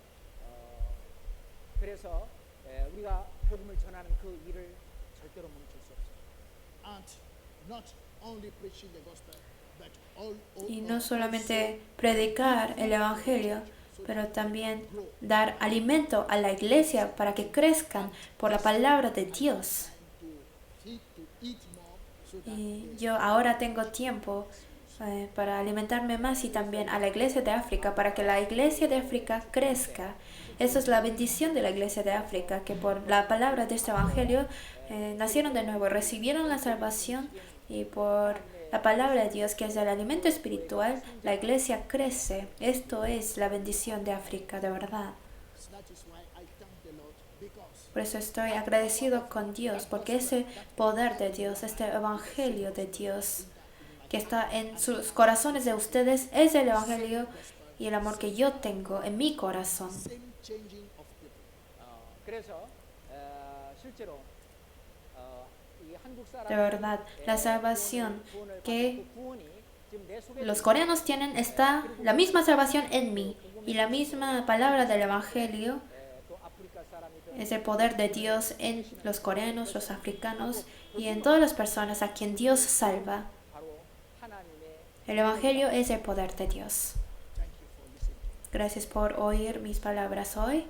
그래서 우리가 복음을 전하는 그 일을 절대로 멈출 수 없어요. And not only preaching the gospel, but all Y no solamente predicar el evangelio, pero también dar alimento a la iglesia para que crezcan por la palabra de Dios. to eat more so that Y yo ahora tengo tiempo para alimentarme más y también a la iglesia de África, para que la iglesia de África crezca. Esa es la bendición de la iglesia de África, que por la palabra de este evangelio nacieron de nuevo, recibieron la salvación y por la palabra de Dios, que es el alimento espiritual, la iglesia crece. Esto es la bendición de África, de verdad. that is why I thank the Lord, because Por eso estoy agradecido con Dios, porque ese poder de Dios, este evangelio de Dios que está en sus corazones de ustedes, es el evangelio y el amor que yo tengo en mi corazón. same changing of people. 그래서 실제로 이 한국 De verdad, la salvación que los coreanos tienen está la misma salvación en mí y la misma palabra del evangelio es el poder de Dios en los coreanos, los africanos y en todas las personas a quien Dios salva. El evangelio es el poder de Dios. Gracias por oír mis palabras hoy.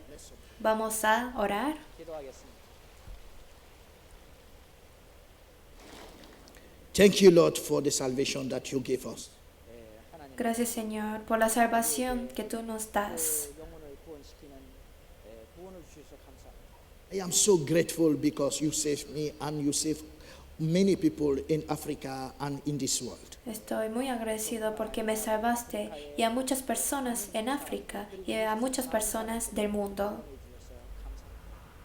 Vamos a orar. 기도하겠습니다. Thank you, Lord, for the salvation that you gave us. 하나님 Gracias, Señor, por la salvación que tú nos das. 영혼을 구원시키는 구원을 주셔서 감사합니다. I am so grateful because you saved me and you saved many people in Africa and in this world. Estoy muy agradecido porque me salvaste y a muchas personas en África y a muchas personas del mundo.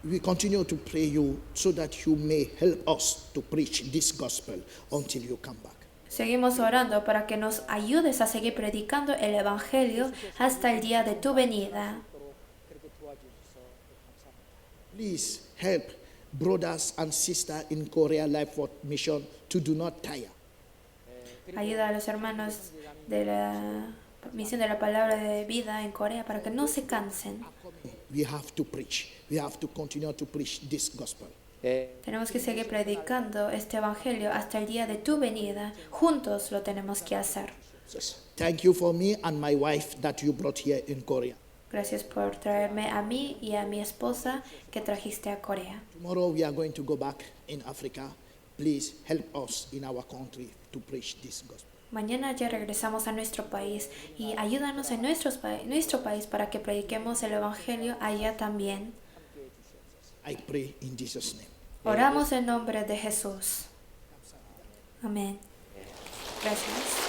We continue to pray you so that you may help us to preach this gospel until you come back. Seguimos orando para que nos ayudes a seguir predicando el Evangelio hasta el día de tu venida. 그렇게 도와주셔서 감사합니다. Please help brothers and sisters in Korea Life World Mission to do not tire. Ayuda a los hermanos de la misión de la palabra de vida en Corea para que no se cansen. We have to preach. We have to continue to preach this gospel. Tenemos que seguir predicando este Evangelio hasta el día de tu venida. Juntos lo tenemos que hacer. Thank you for me and my wife that you brought here in Korea. Gracias por traerme a mí y a mi esposa que trajiste a Corea. Tomorrow we are going to go back in Africa. Please help us in our country to preach this gospel. Mañana ya regresamos a nuestro país y ayúdanos en nuestro país para que prediquemos el Evangelio allá también. I pray in Jesus' name. Oramos en nombre de Jesús. Amén. Gracias.